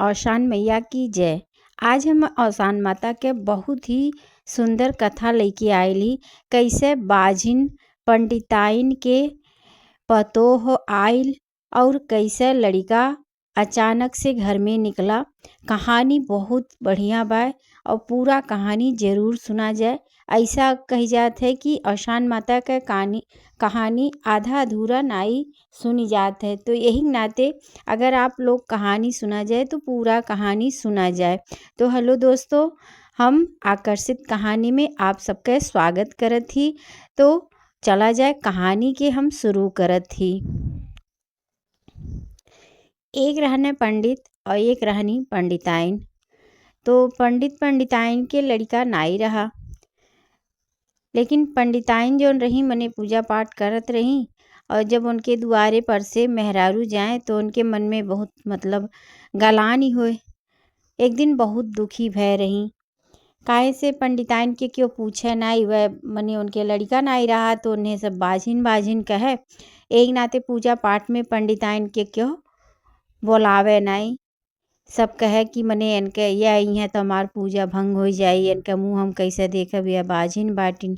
औशान मैया की जय। आज हम औशान माता के बहुत ही सुंदर कथा लेके आइली। कैसे बाझिन पंडिताइन के पतोह आइल और कैसे लड़का अचानक से घर में निकला। कहानी बहुत बढ़िया बा और पूरा कहानी जरूर सुना जाए। ऐसा कही जात है कि औशान माता का कहानी आधा अधूरा नाई सुनी जात है, तो यही नाते अगर आप लोग कहानी सुना जाए तो पूरा कहानी सुना जाए। तो हेलो दोस्तों, हम आकर्षित कहानी में आप सबका स्वागत करत ही। तो चला जाए कहानी के हम शुरू करत ही। एक रहने पंडित और एक रहनी पंडिताइन। तो पंडित पंडिताइन के लड़का नाई रहा, लेकिन पंडिताइन जो रही मने पूजा पाठ करत रही। और जब उनके दुआरे पर से मेहरारू जाए तो उनके मन में बहुत गलान ही होए। एक दिन बहुत दुखी भय रही। काहे से पंडिताइन के क्यों पूछे नाई, वह मने उनके लड़का नाई रहा तो उन्हें सब बाझिन बाझिन कहे। एक नाते पूजा पाठ में पंडिताइन के क्यों बोलावे नाई। सब कहे कि मने इनके यह आई हैं तो हमार पूजा भंग हो जाई, इनका मुँह हम कैसे देखब, यह बाझिन बाटिन।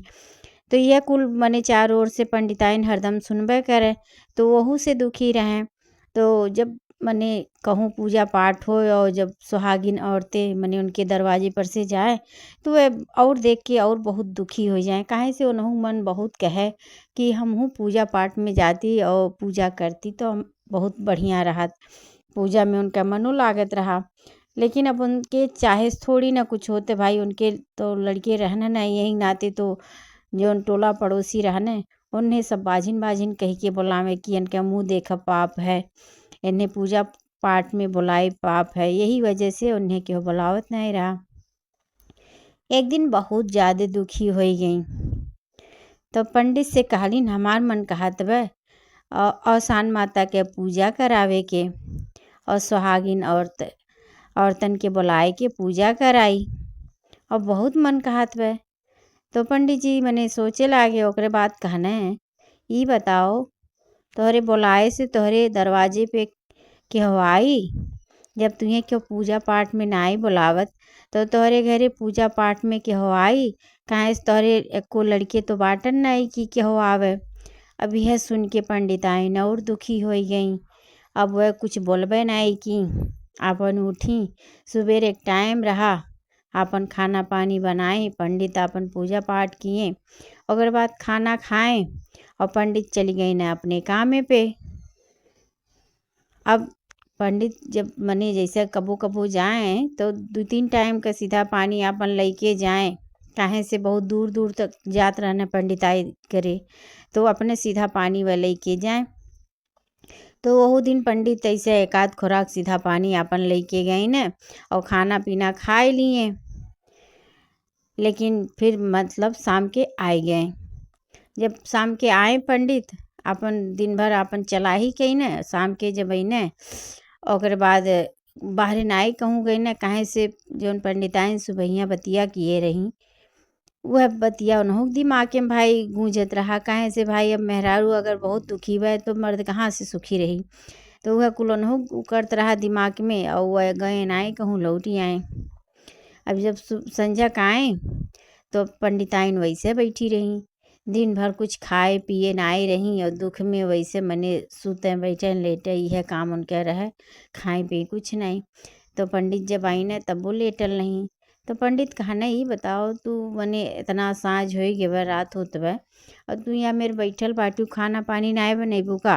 तो यह कुल मने चारों ओर से पंडिताइन हरदम सुनबे करे, तो वहू से दुखी रहे। तो जब मने कहूँ पूजा पाठ हो और जब सुहागिन औरतें मने उनके दरवाजे पर से जाए तो वह और देख के और बहुत दुखी हो जाए। काहे से उन्हों मन बहुत कहे कि हमहू पूजा पाठ में जाती और पूजा करती तो हम बहुत बढ़िया रहत, पूजा में उनका मनो लागत रहा। लेकिन अब उनके चाहे थोड़ी ना कुछ होते भाई, उनके तो लड़के रहना ना, यही नाते तो जो टोला पड़ोसी रहने उन्हें सब बाझिन बाझिन कह के बुलावे कि इनका मुँह देखा पाप है, इन्हें पूजा पाठ में बुलाई पाप है। यही वजह से उन्हें क्यों बुलावत नहीं रहा। एक दिन बहुत ज़्यादा दुखी हो गई तो पंडित से कहलिन हमार मन कहत बे औशान माता के पूजा करावे के और सुहागिन औरतन के बुलाए के पूजा कराई और बहुत मन कहत बे। तो पंडित जी मने सोचे लागे, ओकरे बाद कहने ये बताओ तोहरे बुलाए से तोहरे दरवाजे पे क्यों आई। जब तुम्हें क्यों पूजा पाठ में नाई बुलावत तो तोहरे घरे पूजा पाठ में क्यों आई। काहे से तोहरे एको लड़के तो बाटन नहीं कि क्यों आवे। अब यह सुन के पंडिताइन और दुखी हो गई। अब वह कुछ बोलबे नहीं कि अपन उठी सुबेर एक टाइम रहा, अपन खाना पानी बनाए, पंडित अपन पूजा पाठ किए, और बाद खाना खाएं और पंडित चली गई ना अपने काम पे। अब पंडित जब मने जैसे कबो कबो जाएं तो 2-3 टाइम का सीधा पानी अपन लेके जाएं। काहे से बहुत दूर दूर तक जात रहना पंडिताई करे, तो अपने सीधा पानी वह लेके जाएं। तो वह दिन पंडित ऐसे एक आध खुराक सीधा पानी अपन लेके गए न और खाना पीना खाए लिए। लेकिन फिर मतलब शाम के आए गए। जब शाम के आए पंडित अपन दिन भर अपन चला ही कही न, शाम के जब आई न और बाद बाहर नाई कहूँ गई न। काहे से जौन पंडिताइन सुबहिया बतिया किए रही वह बतिया उन्हों दिमाग में भाई गूंजत रहा। काहे से भाई अब मेहरारू अगर बहुत दुखी हुआ तो मर्द कहाँ से सुखी रही। तो वह कुल उन्हों करत रहा दिमाग में और वह गए नाए कहूँ लौटी आए। अब जब संझा का आए तो पंडिताइन वैसे बैठी रही, दिन भर कुछ खाए पिए नाए रही और दुख में वैसे मने सूते बैठे लेटे यह काम उनके रहे, खाए पिए कुछ नहीं। तो पंडित जब आई न तब वो लेटल नहीं। तो पंडित कहना ही बताओ तू मने इतना साँझ हो गए रात होत बे और तू यहाँ मेरे बैठल बाटू खाना पानी नाए बनेबू का।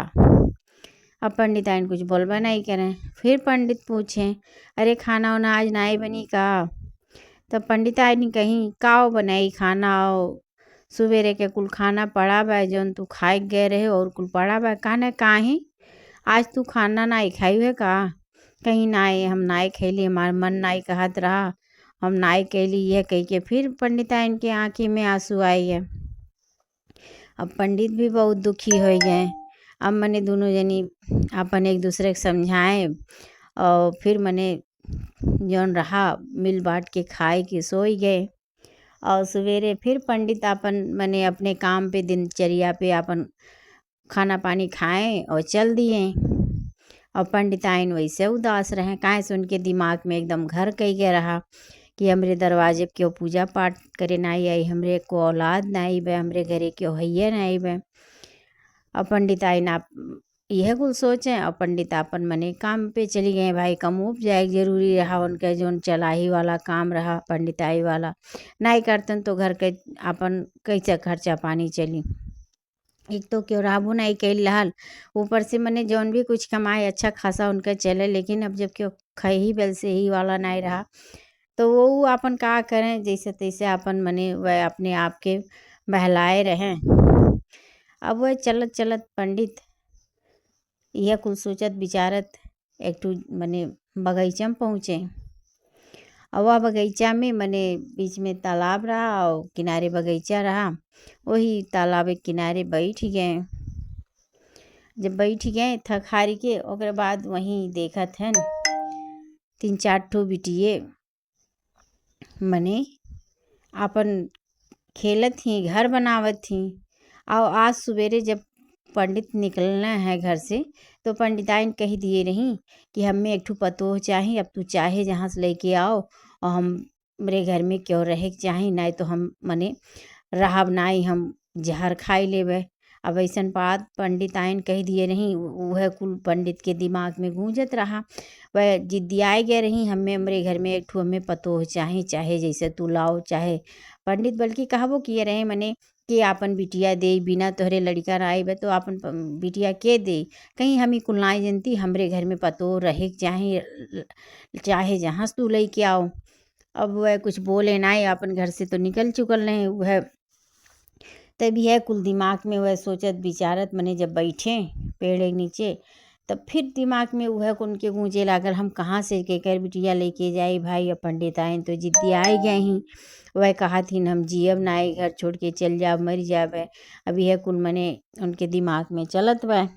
अब पंडिताइन कुछ बोलबा नहीं करें। फिर पंडित पूछे अरे खाना वाना आज नाए बनी का। तब पंडिताइन कहीं काओ बनाई खाना, और सुबेरे के कुल खाना पड़ा बा जौन तू खाए गए रहे और कुल पड़ा बा। कहना काहे आज तू खाना नाई खाई है का। कहीं नाए हम नाए खैली, हमार मन नाई कहत रहा, हम नाई कैली यह कह के फिर पंडिताइन के आँखी में आंसू आई है। अब पंडित भी बहुत दुखी हो गए। अब मने दोनों जनी अपन एक दूसरे को समझाए और फिर मने जौन रहा मिल बांट के खाए के सोई गए। और सवेरे फिर पंडित अपन मने अपने काम पे दिनचर्या पे अपन खाना पानी खाएं और चल दिए। और पंडिताइन वैसे उदास रहे, काहे से उनके दिमाग में एकदम घर कई गया रहा कि हमरे दरवाजे क्यों पूजा पाठ करे नहीं आई, हमरे को औलाद नहीं बे, हमरे घरे क्यों हैया नहीं बे। और पंडिताइन आप यह कुल सोचें और पंडित अपन मने काम पे चली गए। भाई कम उप जाए जरूरी रहा, उनका जो चलाही वाला काम रहा पंडिताई वाला नहीं करतन तो घर के अपन कैसे खर्चा पानी चली। एक तो क्यों राबू नहीं कैल रहल, ऊपर से मने जौन भी कुछ कमाए अच्छा खासा उनका चले, लेकिन अब जब क्यों खही बेल से ही वाला नहीं रहा तो वो अपन का करें, जैसे तैसे अपन मने वह अपने आप के बहलाए रहें। अब वह चलत चलत पंडित यह कुल सोचत विचारत एक ठो मने बगीचा में पहुँचे। और वह बगीचा में मने बीच में तालाब रहा और किनारे बगीचा रहा। वही तालाब के किनारे बैठ गए। जब बैठ गए थक हारी के, ओकरे बाद वहीं देखत हैं 3-4 ठो बिटिये मने अपन खेलत थी, घर बनावत थी। और आज सवेरे जब पंडित निकलना है घर से तो पंडिताइन कह दिए रही कि हमें एक ठो पतोह चाहिए, अब तू चाहे जहाँ से लेके आओ और हमरे घर में क्यों रहे चाहे, नहीं तो हम मने रहब नहीं, हम जहर खाई लेवे। अब ऐसन बात पंडिताइन कह दिए रही, वह कुल पंडित के दिमाग में गूंजत रहा। वह जिद्दियाए गए रही, हमें हमरे घर में एक ठो हमें पतोह चाहे, चाहे जैसे तू लाओ चाहे। पंडित बल्कि कहबो किए रहे मने कि आपन बिटिया दे, बिना तोहरे लड़का राई बे तो आपन बिटिया के दे, कहीं हमी कुल नाई जनती, हमरे घर में पतो रहे चाहे, चाहे जहाँ से तू लेके आओ। अब वह कुछ बोले नहीं, अपन घर से तो निकल चुकल नहीं। वह तभी है कुल दिमाग में वह सोचत विचारत मने जब बैठे पेड़ के नीचे, तब फिर दिमाग में वह उनके गूंजे लागल हम कहाँ से केकर बिटिया लेके जाई भाई। अब पंडित आए तो जिद्दी आए गए ही, वह कहा थी हम जियब नाई, घर छोड़ के चल जाब, मर जाब। अब यह कुल मने उनके दिमाग में चलत बा।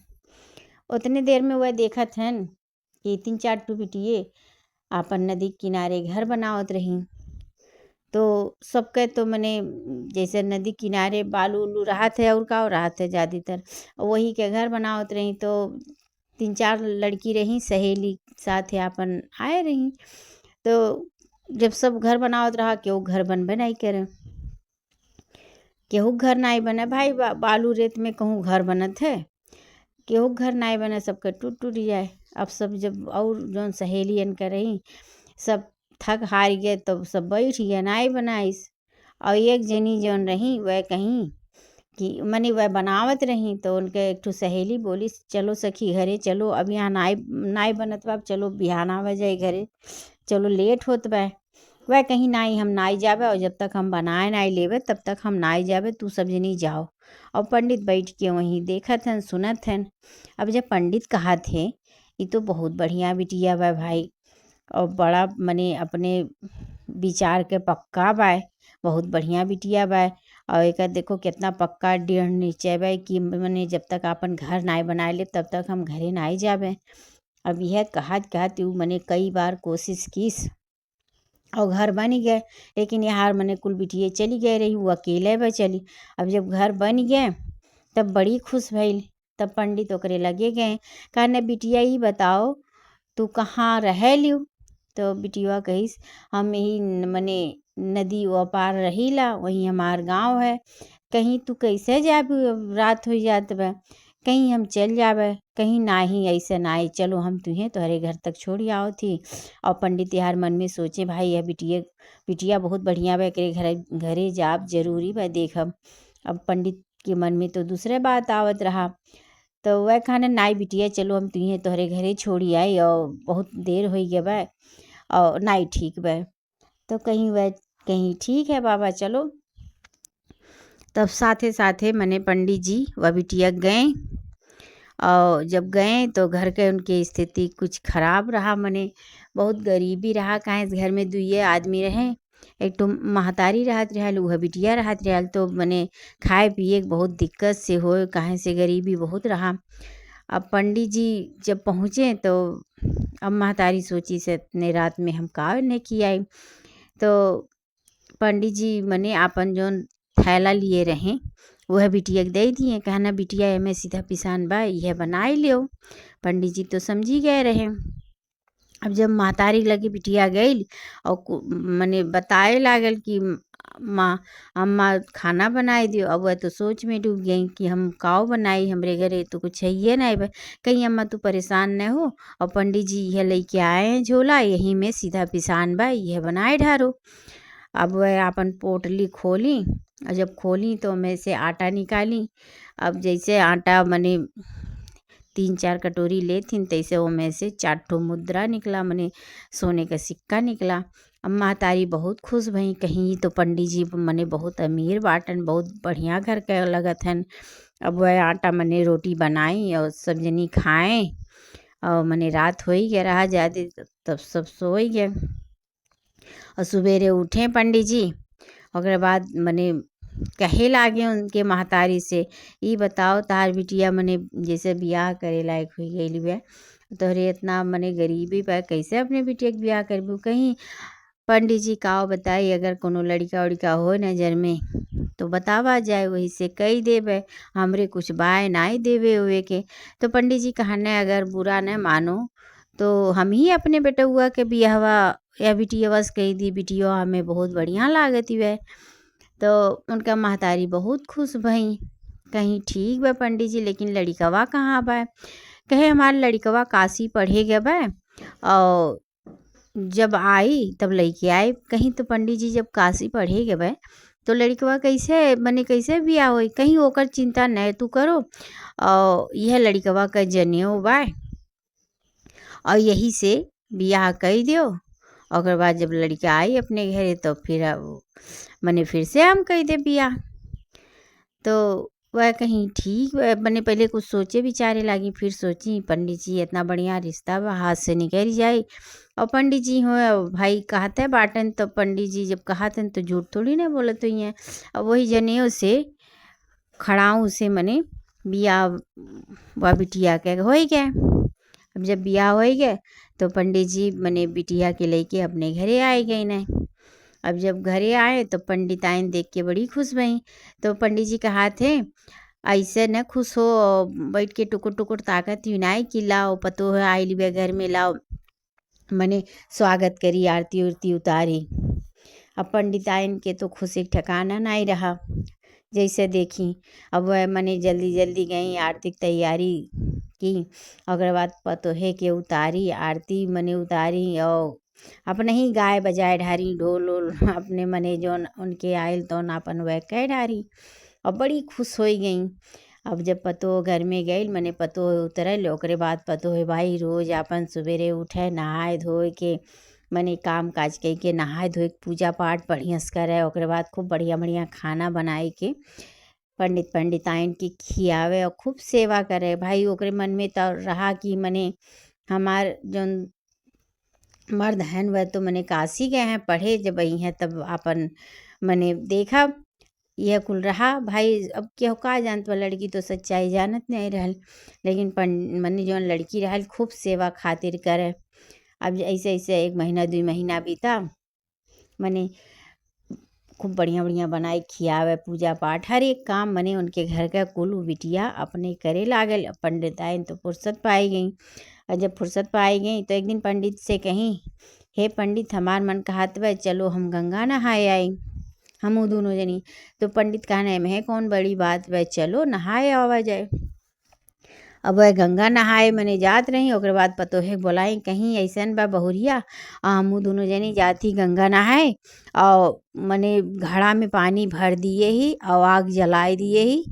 उतने देर में वह देखत हैं कि 3-4 ठो बिटिये आपन नदी किनारे घर बनावत रही। तो सबके तो मने जैसे नदी किनारे बालू उलू रहा थे और का रहा थे ज़्यादातर वही के घर बनावत रही। तो 3-4 लड़की रही सहेली साथ आपन आए रही। तो जब सब घर बनावत रहा केहू घर बनबे नहीं करे, केहू घर नहीं बने भाई। बालू रेत में कहूँ घर बनत है, केहू घर नहीं बने, सबके टूट टूट जाए। अब सब जब और जौन सहेलियन के रही सब थक हार गए तो सब बैठ गए नहीं बनाइस। और एक जनी जौन रही वह कहीं कि मनी वह बनावत रही तो उनके एक ठो सहेली बोली चलो सखी घरे चलो, अब यहाँ नाई बनत बा, चलो बिहान आवा जाए घरे, चलो लेट होत बा। वह कहीं नाई हम नाई जावे और जब तक हम बनाए नहीं लेवे तब तक हम नाई जावे, तू सब जनी जाओ। और पंडित बैठ के वहीं देखत हैं सुनत हैं। अब जब पंडित कहा थे ये तो बहुत बढ़िया बिटिया बा भाई, और बड़ा मने अपने विचार के पक्का बा, बहुत बढ़िया बिटिया बा। और एक देखो कितना पक्का डेढ़ नीचे बा कि मने जब तक अपन घर नाई बनाए ले तब तक हम घरे नाई जावे। अब यह कहत उ मने कई बार कोशिश कीस और घर बन गए, लेकिन यार मने कुल बिटिये चली गए रही, वो अकेले बा चली। अब जब घर बन गए तब बड़ी खुश भइल। तब पंडित ओकरे लगे गए, कहने बिटिया ही बताओ तू कहाँ रह लियो। तो बिटिया कहिस हम यही मने नदी वो पार रहीला, वहीं हमार गांव है, कहीं तू कैसे जाबू, रात हो जात बा, कहीं हम चल जावे, कहीं नाही ऐसे नाई, चलो हम तुहें तोहरे घर तक छोड़ आओ थी। और पंडित यार मन में सोचे भाई यह बिटिया बहुत बढ़िया बा, एकरे घरे जाब जरूरी बा देखब। अब पंडित के मन में तो दूसरे बात आवत रहा। तो वह खाने नाई बिटिया चलो हम तुहें तोहरे घरे छोड़ी आई और बहुत देर हो गया बा और नाई ठीक बा। तो कहीं ठीक है बाबा चलो। तब साथे साथे मने पंडित जी व बिटिया गए। और जब गए तो घर के उनकी स्थिति कुछ खराब रहा, मने बहुत गरीबी रहा। काहे घर में दुइये आदमी रहे, एक तो महतारी रहत रहल, वह बिटिया रहत रहल। तो मने खाए पिए के बहुत दिक्कत से हो, काहे से गरीबी बहुत रहा। अब पंडित जी जब पहुँचे तो अब महतारी सोची से इतने रात में हम का ने किया। तो पंडित जी मने आपन जोन थैला लिए रहें वह बिटिया के दे दिए, कहना बिटिया एमे सीधा पिसान बा, यह बनाई लियो। पंडित जी तो समझी गए रहे। अब जब महतारी लगी बिटिया गई और मने बताए लागल कि माँ अम्मा खाना बनाई दियो। अब वह तो सोच में डूब गई कि हम काव बनाई, हमरे घरे तो कुछ है ही नहीं भाई। कहीं अम्मा तू परेशान न हो, और पंडित जी यह लेके आए हैं झोला, यही में सीधा पिसान बा, यह बनाए ढारो। अब वह अपन पोटली खोली, और जब खोली तो मैं से आटा निकाली। अब जैसे आटा मने 3-4 कटोरी लेथिन, तैसे वो में से 4 ठो मुद्रा निकला, मने सोने का सिक्का निकला। अब महतारी बहुत खुश भई, कहीं तो पंडित जी मने बहुत अमीर बाटन, बहुत बढ़िया घर के लगत हन। अब वह आटा मने रोटी बनाई और सब जनी खाएं, और मने रात हो ही गया रहा ज़्यादा, तब सब सो ही गए। और सवेरे उठे पंडित जी, ओकरे बाद मने कहे लागे उनके महतारी से, ई बताओ तार बिटिया मने जैसे बियाह करे लायक हुई गई बे, तोहरे इतना मने गरीबी पे कैसे अपने बिटिया के बियाह करबू। कहीं पंडित जी काव बताई, अगर कोनो लड़का उड़का हो नजर में तो बतावा जाए, वही से कही देवे, हमरे कुछ बाय नाई देवे हुए के। तो पंडित जी कहने अगर बुरा न मानो तो हम ही अपने बेटुआ के बियाहवा या बिटिया से कही दी, बिटिया हमें बहुत बढ़िया लागती वह। तो उनका महतारी बहुत खुश भई, कहीं ठीक बा पंडित जी, लेकिन लड़कवा कहाँ बा। कहे हमारा लड़कवा काशी पढ़े गए बा, और जब आई तब लेके आए। कहीं तो पंडित जी जब काशी पढ़े गए बा तो लड़कवा कैसे मने कैसे बियाह होई, कहीं ओकर चिंता न तू करो, और यह लड़कवा का जनेऊ बा, और यही से बियाह कर दियो। और बाद जब लड़का आई अपने घरे तो फिर मने फिर से हम कह दे बियाह। तो वह कहीं ठीक मने पहले कुछ सोचे विचारे लगी, फिर सोची पंडित जी इतना बढ़िया रिश्ता बा, हाथ से निकल जाए। और पंडित जी हो भाई कहते बाटन, तो पंडित जी जब कहते तो झूठ थोड़ी ना बोलत हुई हैं। अब वही जनेऊ से खड़ाऊ से मने बियाह व बिटिया के हो ही गए। अब जब बियाह हो गए तो पंडित जी मने बिटिया के लेके अपने घरे आए गए न। अब जब घरे आए तो पंडिताइन देख के बड़ी खुश भई। तो पंडित जी कहा थे ऐसे न खुश हो, बैठ के टुकुर टुकुर ताकत यूनाई कि लाओ पतो है आई लिबे घर में, लाओ मने स्वागत करी, आरती उरती उतारी। अब पंडिताइन के तो खुशी ठिकाना नहीं रहा। जैसे देखी अब वह मने जल्दी जल्दी गई, आरती की तैयारी की, अगर बाद पतोहे के उतारी आरती मने उतारी, और अपने ही गाय बजाए ढारी, ढोल ओल अपने मने जोन उनके आयल तो अपन वह कह ढारी, और बड़ी खुश हो गई। अब जब पतो घर में गई मने पतो उतरल, ओकरे बाद पतो है भाई रोज अपन सवेरे उठे नहाए धोए के मने काम काज कह के नहाए धोए पूजा पाठ बढ़िया से करे, ओकरे बाद खूब बढ़िया बढ़िया खाना बनाए के पंडित पंडिताइन की खियावे और खूब सेवा करे। भाई ओकरे मन में तो रहा कि मने हमार जोन मर्द हैं वह तो मने काशी गए हैं पढ़े, जब आई हैं तब अपन मने देखा यह कुल रहा। भाई अब क्यों का जानत, लड़की तो सच्चाई जानत नहीं रहल, लेकिन मने जोन लड़की रहल खूब सेवा खातिर करे। अब ऐसे ऐसे 1 महीना 2 महीना बीता, मने खूब बढ़िया बढ़िया बनाए खियावे, पूजा पाठ हर एक काम मने उनके घर का कुल बिटिया अपने करे लागल। पंडिताइन तो फुर्सत पाई गई, और जब फुर्सत पाई गई तो एक दिन पंडित से कहीं, हे पंडित हमार मन कहत बा चलो हम गंगा नहाए आई, हम दोनों जनी। तो पंडित कहने में कौन बड़ी बात बा, चलो नहाए आवा जाए। अब वह गंगा नहाए मने जात रही, ओकरे बाद पतो है बोलाई कहीं ऐसन बा बहुरिया, हम दोनों जनी जाती गंगा नहाए, और मने घड़ा में पानी भर दिए ही और आग जलाए दिए ही,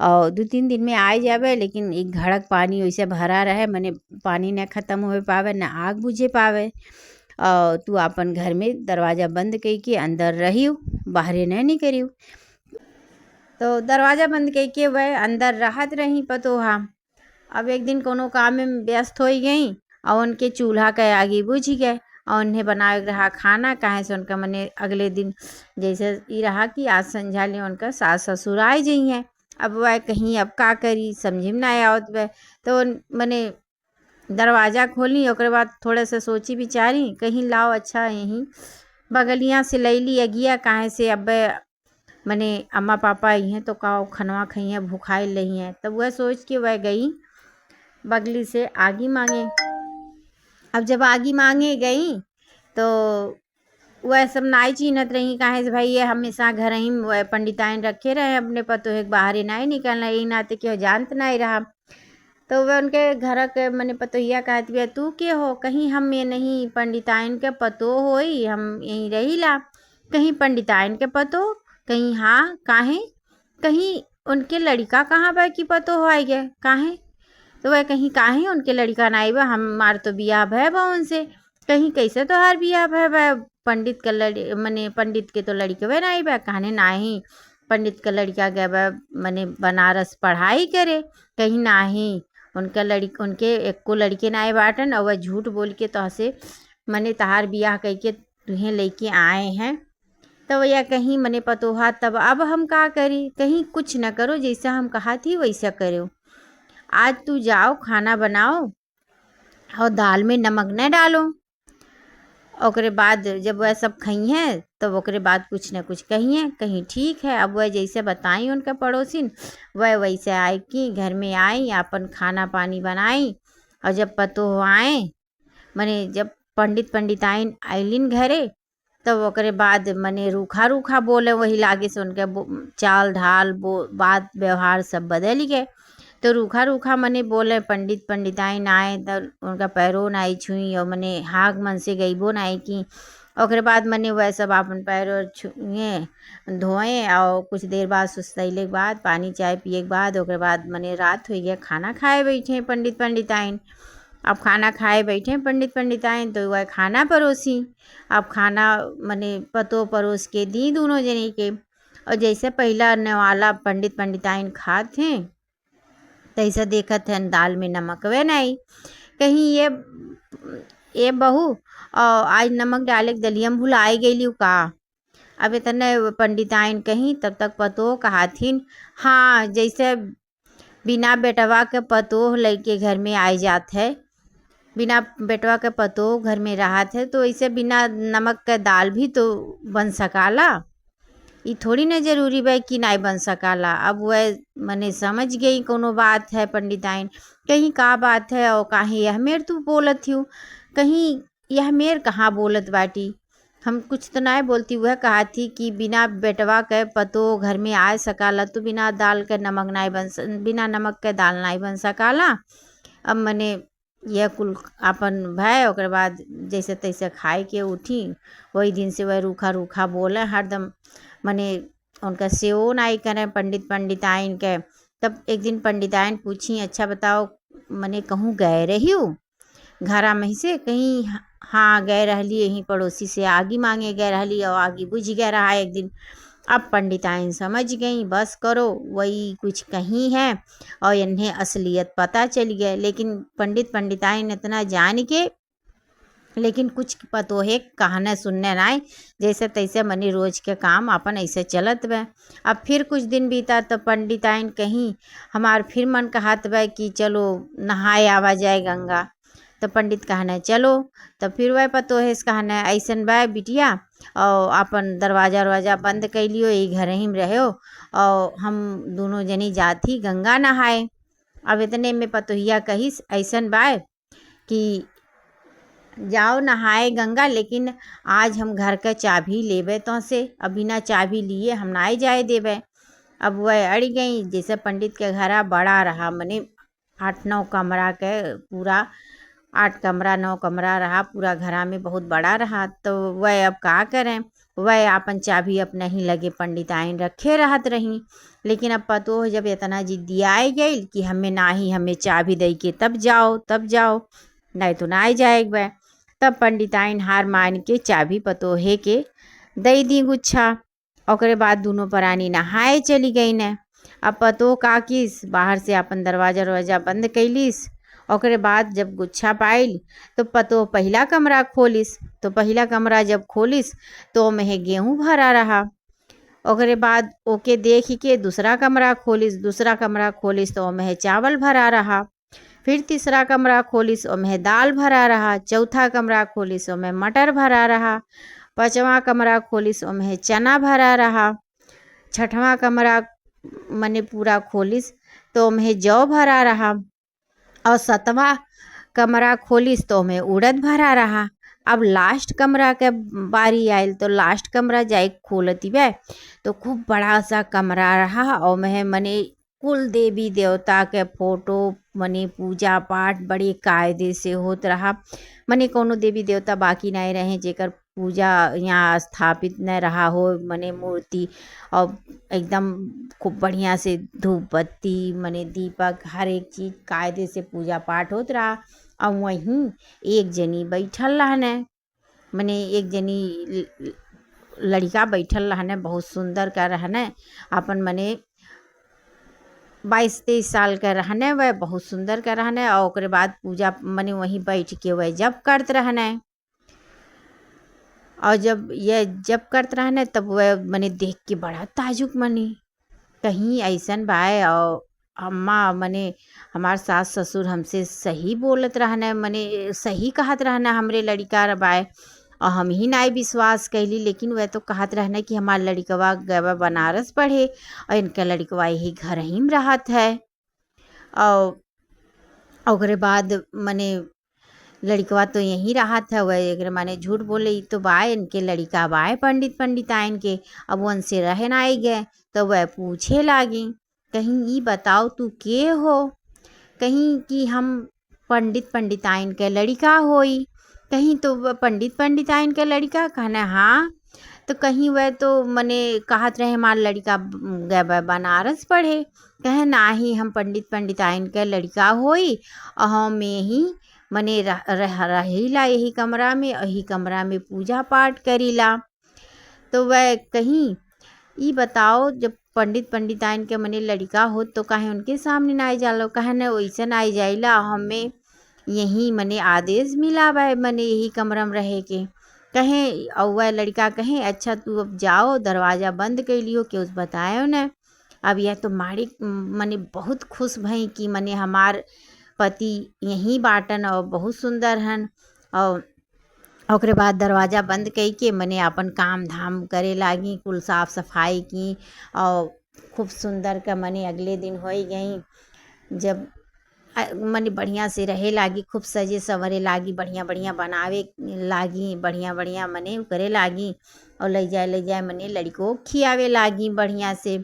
और 2-3 दिन में आए जावे, लेकिन एक घड़क पानी वैसे भरा रहे, मने पानी न ख़त्म हो पावे न आग बुझे पावे। और तू अपन घर में दरवाज़ा बंद कई के अंदर रहियो, बाहरे न निकलियो। तो दरवाज़ा बंद कई के वह अंदर रहत रही पतोहा। अब एक दिन कोनो काम में व्यस्त हो गई, और उनके चूल्हा के आगे बुझ गए, और उन्हें बनाए रहा खाना, कहे से उनका मने अगले दिन जैसे ये रहा कि आज संझा ले उनका सास ससुर आए जाइए। अब वह कहीं अब का करी समझी में ना आवत वह, तो मने दरवाज़ा खोली, ओकरे बाद थोड़े से सोची विचारी, कहीं लाओ अच्छा यहीं बगलियाँ से लैली अगिया, कहे से अब मने अम्मा पापा आई हैं तो का खनवा खई हैं, भूखाइल रही हैं। तब वह सोच के वह गई बगली से आगी मांगे। अब जब आगी मांगे गई तो वह सब नाई चीनत रही, काहे से भाई ये हमेशा घर ही वह पंडिताइन रखे रहे अपने पतो है बाहर ही नहीं निकलना, यही नाते कि जानत नहीं रहा। तो वह उनके घर के मने पतोहिया कहती है, तू के हो? कहीं हम ये नहीं पंडिताइन के पतो होई, हम यहीं रही ला। कहीं पंडिताइन के पतो? कहीं हाँ काहे? कहीं उनके लड़का कहाँ बा की पतो हो आई गए काहे? तो वह कहीं काहे उनके लड़का नाई बा, हमार तो बियाह भय बा उनसे। कहीं कैसे तोहार बियाह भय बा? पंडित का मने पंडित के तो लड़के वे नाई बा। कहने नाही पंडित का लड़का गए बा मने बनारस पढ़ाई करे। कहीं नाही उनके एको लड़के नाई बाटन, और वह झूठ बोल के तो हसे मने तहार बियाह कह के तुहें लेके आए हैं। तो वह कहीं मने पतोहा तब अब हम का करी? कहीं कुछ न करो, जैसा हम कहा थी वैसा करो। आज तू जाओ खाना बनाओ और दाल में नमक न डालो। ओकरे बाद जब वह सब खई हैं तब ओकरे बाद कुछ न कुछ कहिए। कहीं ठीक है। अब वह जैसे बताई उनका पड़ोसिन वह वैसे आई कि घर में आई अपन खाना पानी बनाई। और जब पतो आए मने जब पंडिताइन आइलिन घरे तब ओकरे बाद मने रूखा रूखा बोले, वही लागे से उनके चाल ढाल बात व्यवहार सब बदल गए। तो रूखा रूखा मने बोले पंडिताइन आए तब उनका पैरों नाई छुई और मने हाग मन से गईबो नाई की। ओकरे बाद मने वह सब अपन पैरों छुए धोए और कुछ देर बाद सुस्तैले के बाद पानी चाय पिए के बाद ओकरे बाद मने रात हो गया, खाना खाए बैठे पंडिताइन। अब खाना खाए बैठे पंडिताइन तो वह खाना परोसी। अब खाना मने पतो परोस के दी दोनों जने के। और जैसे पहला नेवाला पंडिताइन खात हैं तैसा देखत हैं दाल में नमक वे नहीं। कहीं ये बहू और आज नमक डाले के दलिया भुलाई गई का? अब इतने पंडिताइन कहीं तब तक पतो कहाथिन, हाँ जैसे बिना बेटवा के पतो लड़के घर में आई जात है, बिना बेटवा के पतो घर में राहत है, तो ऐसे बिना नमक के दाल भी तो बन सकाला। ये थोड़ी ना जरूरी बा कि नहीं बन सकाला। अब वह मने समझ गई कोनो बात है पंडिताइन, कहीं का बात है और काहे यह मेर तू बोलत हूँ? कहीं यह मेर कहाँ बोलत बाटी? हम कुछ तो नहीं बोलती। वह कहा थी कि बिना बेटवा के पतो घर में आ सकाला तो बिना दाल के नमक नहीं बिना नमक के दाल नहीं बन सकाला। अब मने यह कुल अपन भय ओकर बाद जैसे तैसे खाए के उठी। वही दिन से वह रूखा रूखा बोले हरदम, मने उनका सेव नहीं करें पंडिताइन के। तब एक दिन पंडिताइन पूछी, अच्छा बताओ मने कहूँ गए रही हूँ घरा में से? कहीं हाँ गए रहली, यहीं पड़ोसी से आगी मांगे गए रहली और आगी बुझ गया रहा एक दिन। अब पंडिताइन समझ गई, बस करो वही कुछ कहीं है और इन्हें असलियत पता चल गया। लेकिन पंडिताइन इतना जान के लेकिन कुछ पतो है कहने सुनने नहीं, जैसे तैसे मनी रोज के काम अपन ऐसे चलत बे। अब फिर कुछ दिन बीता तो पंडिताइन कहीं हमार फिर मन कहत बे कि चलो नहाए आवा जाए गंगा। तो पंडित कहने चलो। तो फिर वह पतो है कहने ऐसन बा बिटिया और अपन दरवाजा बंद कर लियो, ये घर ही में रहो और हम दोनों जनी जाती गंगा नहाए। अब इतने में पतोहिया कहिस ऐसन बा कि जाओ नहाए गंगा, लेकिन आज हम घर का चाबी लेबे तो से, अब बिना चाबी लिए हम नहीं जाए देवे। अब वह अड़ गई। जैसे पंडित के घर बड़ा रहा, मने 8-9 कमरा के पूरा 8 कमरा 9 कमरा रहा पूरा घरा में, बहुत बड़ा रहा। तो वह अब का करें, वह अपन चाबी अपने ही लगे पंडिताइन रखे रहत रही। लेकिन अब पतो जब इतना जिद्दी आई गई कि हमें ना ही हमें चाबी दे के तब जाओ नहीं तो ना जाएगा। तब पंडिताइन हार मान के चाबी पतो है के दई दी गुच्छा। ओकरे बाद दोनों प्राणी नहाए चली गई ने। अब पतो का किस बाहर से अपन दरवाजा बंद कैलिस। ओकरे बाद जब गुच्छा पाइल तो पतो पहला कमरा खोलिस। तो पहला कमरा जब खोलिस तो में गेहूँ भरा रहा। ओकरे बाद ओके देख के दूसरा कमरा खोलिस तो में चावल भरा रहा। फिर तीसरा कमरा खोलिस ओमें दाल भरा रहा। चौथा कमरा खोलिस ओमें मटर भरा रहा। 5वां कमरा खोलिस ओमें चना भरा रहा। छठवां कमरा मने पूरा खोलिस तो ओम्हे जौ भरा रहा, और सतवां कमरा खोलिस तो ओम्हे उड़द भरा रहा। अब लास्ट कमरा के बारी आयल तो लास्ट कमरा जाए खोलती बे तो खूब बड़ा सा कमरा रहा, और ओम्हे मने कुल देवी देवता के फोटो मने पूजा पाठ बड़े कायदे से होत रहा। मने कोनो देवी देवता बाकी नहीं रहे जेकर पूजा यहाँ स्थापित न रहा हो, मने मूर्ति और एकदम खूब बढ़िया से धूप बत्ती मने दीपक हर एक चीज कायदे से पूजा पाठ होत रहा। और वहीं एक जनी बैठल रहने, मने एक जनी लड़का बैठल रहने, बहुत सुंदर का रहने, अपन मने 22-23 साल का रहने, वह बहुत सुंदर का रहने। और ओकरे बाद पूजा मने वहीं बैठ के वह जब करत रहने, और जब करत रहने तब वह मने देख के बड़ा ताजुब मनी, कहीं ऐसन बाय। और अम्मा मने हमार सास ससुर हमसे सही बोलत रहने, मने सही कहत रहना हमरे लड़का बाय, और हम ही नहीं विश्वास कैली। लेकिन वह तो कहत रहना कि हमार लड़कवा गवा बनारस पढ़े और इनका लड़कवा यही घर ही में रहत है। और ओकरे बाद मने लड़कवा तो यहीं रहत है, वह एक माने झूठ बोले तो बाय इनके लड़का बाय पंडित पंडिताइन के। अब वन से रहे ना आई गए तो वह पूछे लागी, कहीं ये बताओ तू के हो, कहीं कि हम पंडित पंडिताइन के लड़का होई, कहीं तो वह पंडित पंडिताइन के लड़का, कहना हाँ। तो कहीं वह तो मने कहत रहे हमार लड़का गए बनारस पढ़े, कहे ना ही हम पंडित पंडिताइन के लड़का होई, और हम यही मने रहीला यही कमरा में, यही कमरा में पूजा पाठ करीला। तो वह कहीं ये बताओ जब पंडित पंडिताइन के मने लड़का हो तो काहे उनके सामने ना आई जालो, कहे न वैसे ना आई जाइला, हमें यही मने आदेश मिला वह मने यही कमरा में रहे के। कहें और वह लड़का कहें अच्छा तू अब जाओ, दरवाज़ा बंद कर लियो कि उस बतायो न। अब यह तो माड़ी मने बहुत खुश भई कि मने हमार पति यहीं बाटन और बहुत सुंदर हन। और ओकरे बाद दरवाज़ा बंद कई के मने अपन काम धाम करे लागी, कुल साफ सफाई की, और खूब सुंदर का मने अगले दिन हो गई जब मने बढ़िया से रहे लागी, खूब सजे संवरे लागी, बढ़िया बढ़िया बनावे लागी, बढ़िया बढ़िया मने करे लागी, और ले जाए मने लड़को खियावे लागी बढ़िया से।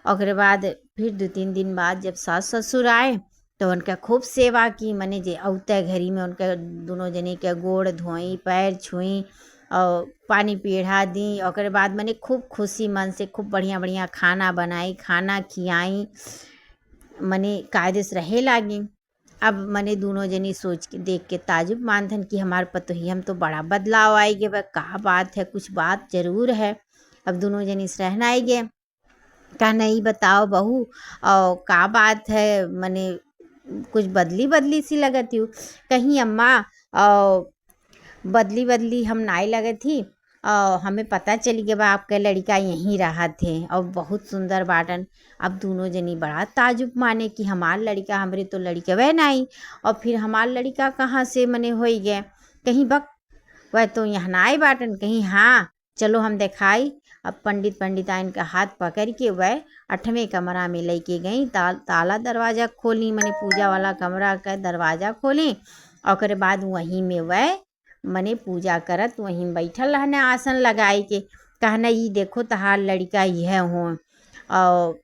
ओकरे बाद फिर 2-3 दिन बाद जब सास ससुर आए तो उनका खूब सेवा की, मने जे औते घरी में उनका दोनों जने के गोड़ धोई, पैर छुई और पानी पीढ़ा दी। ओकरे बाद मने खूब खुशी मन से खूब बढ़िया बढ़िया खाना बनाई, खाना खियाई, मने कायदे से रहे लागी। अब मने दोनों जनी सोच के देख के ताजुब मानथन कि हमार पतोही हम तो बड़ा बदलाव आई गए, वह कहा बात है, कुछ बात जरूर है। अब दोनों जनी से रहना आई गए, कहा नहीं बताओ बहू और का बात है, मने कुछ बदली बदली सी लगती हूँ। कहीं अम्मा बदली बदली हम नाई लगे थी, हमें पता चली गया आपके लड़का यहीं रहा थे और बहुत सुंदर बाटन। अब दोनों जनी बड़ा ताजुब माने कि हमार लड़का, हमरे तो लड़के वह नहीं, और फिर हमार लड़का कहाँ से मने हो गए। कहीं बक वह तो यहाँ ना आए बाटन, कहीं हाँ चलो हम दिखाई। अब पंडित पंडिताइन का हाथ पकड़ के वह 8वें कमरा में लेके गई, ताला दरवाज़ा खोली, मने पूजा वाला कमरा का दरवाज़ा खोली। और बाद वहीं में वह मने पूजा करत वहीं बैठल रहने आसन लगाई के, कहना ये देखो तहार लड़का यह हो और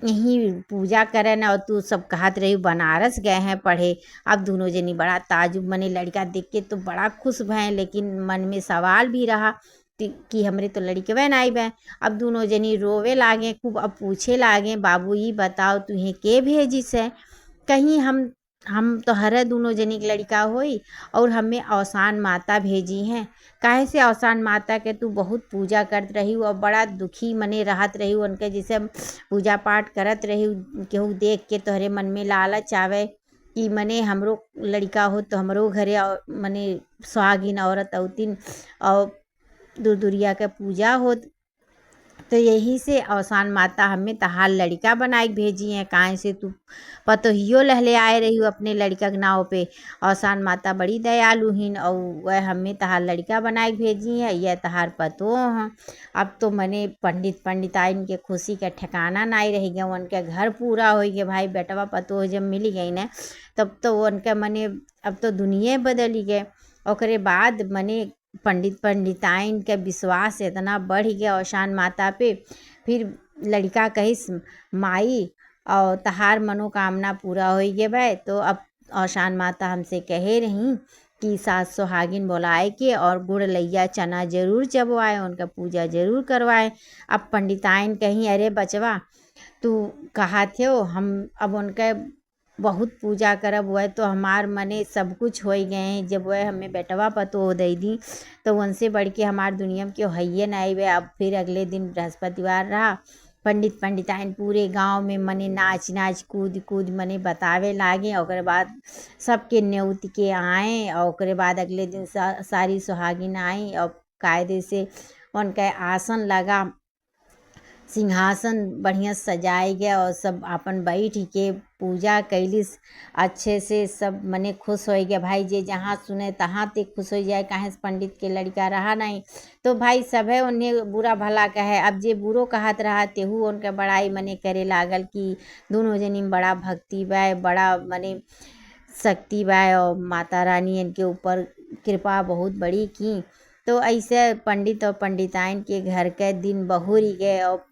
यहीं पूजा करे न, और तू सब कहत रही बनारस गए हैं पढ़े। अब दोनों जनी बड़ा ताजुब, मने लड़का देख के तो बड़ा खुश भय, लेकिन मन में सवाल भी रहा कि हमरे तो लड़के वह नहीं बे। अब दोनों जनी रोवे लागे खूब, अब पूछे लागे बाबू ये बताओ तुहे के भेजिस है। कहीं हम तो हरे दोनों जनी के लड़का होई और हमें अवसान माता भेजी हैं। काहे से अवसान माता के तू बहुत पूजा करत रही और बड़ा दुखी मने रहत रही, उनके जैसे पूजा पाठ करत रही, केहू देख के तोहरे मन में लालच आवे कि मने हमरो लड़का हो तो हमरो घरे मने सुहागिन औरत औतिन और दूर दूरिया के पूजा हो। तो यही से अवसान माता हमें तहार लड़का बनाए भेजी है, काहे से तू पतोहियो लहले आए रही हो अपने लड़का के नाव पे। अवसान माता बड़ी दयालुहीन और वह हमें तहार लड़का बनाए भेजी है, यह तहार पतो हैं। अब तो मने पंडित पंडिताइन के खुशी का ठिकाना नहीं रह गया, उनके घर पूरा हो गया भाई। बेटवा पतो जब मिल गई ना तब तो उनके मने अब तो दुनिया बदली गए। ओकरे बाद मने पंडित पंडिताइन के विश्वास इतना बढ़ गया अवसान माता पे। फिर लड़का कहिस माई और तहार मनोकामना पूरा हो गया भाई। तो अब अवसान माता हमसे कहे रही कि सास सुहागिन बुलाए के और गुड़ लैया चना जरूर चबवाए, उनका पूजा जरूर करवाए। अब पंडिताइन कहीं अरे बचवा तू कहा थे हम अब उनके बहुत पूजा करब, वह तो हमार मने सब कुछ हो गए हैं। जब वह हमें बेटवा पतो दे दी तो उनसे बढ़ के हमार दुनिया में क्यों है नहीं वे। अब फिर अगले दिन बृहस्पतिवार रहा, पंडित पंडिताइन पूरे गांव में मने नाच नाच कूद कूद मने बतावे लागे। और बाद सबके न्योत के आए और बाद अगले दिन सारी सुहागिन आई और कायदे से उनका आसन लगा, सिंहासन बढ़िया सजाए गया और सब अपन बैठ के पूजा कैलिस अच्छे से। सब मने खुश हो गया भाई, जे जहाँ सुने तहाँ ते खुश हो जाए, काहे से पंडित के लड़का रहा नहीं तो भाई सब है उन्हें बुरा भला कहे। अब जे बुरो कहत रहा तेहू उनका बड़ाई मने करे लागल कि दोनों जनी में बड़ा भक्ति बा, बड़ा मने शक्ति बा और माता रानी इनके ऊपर कृपा बहुत बड़ी की। तो ऐसे पंडित और पंडिताइन के घर के दिन बहुरी गए और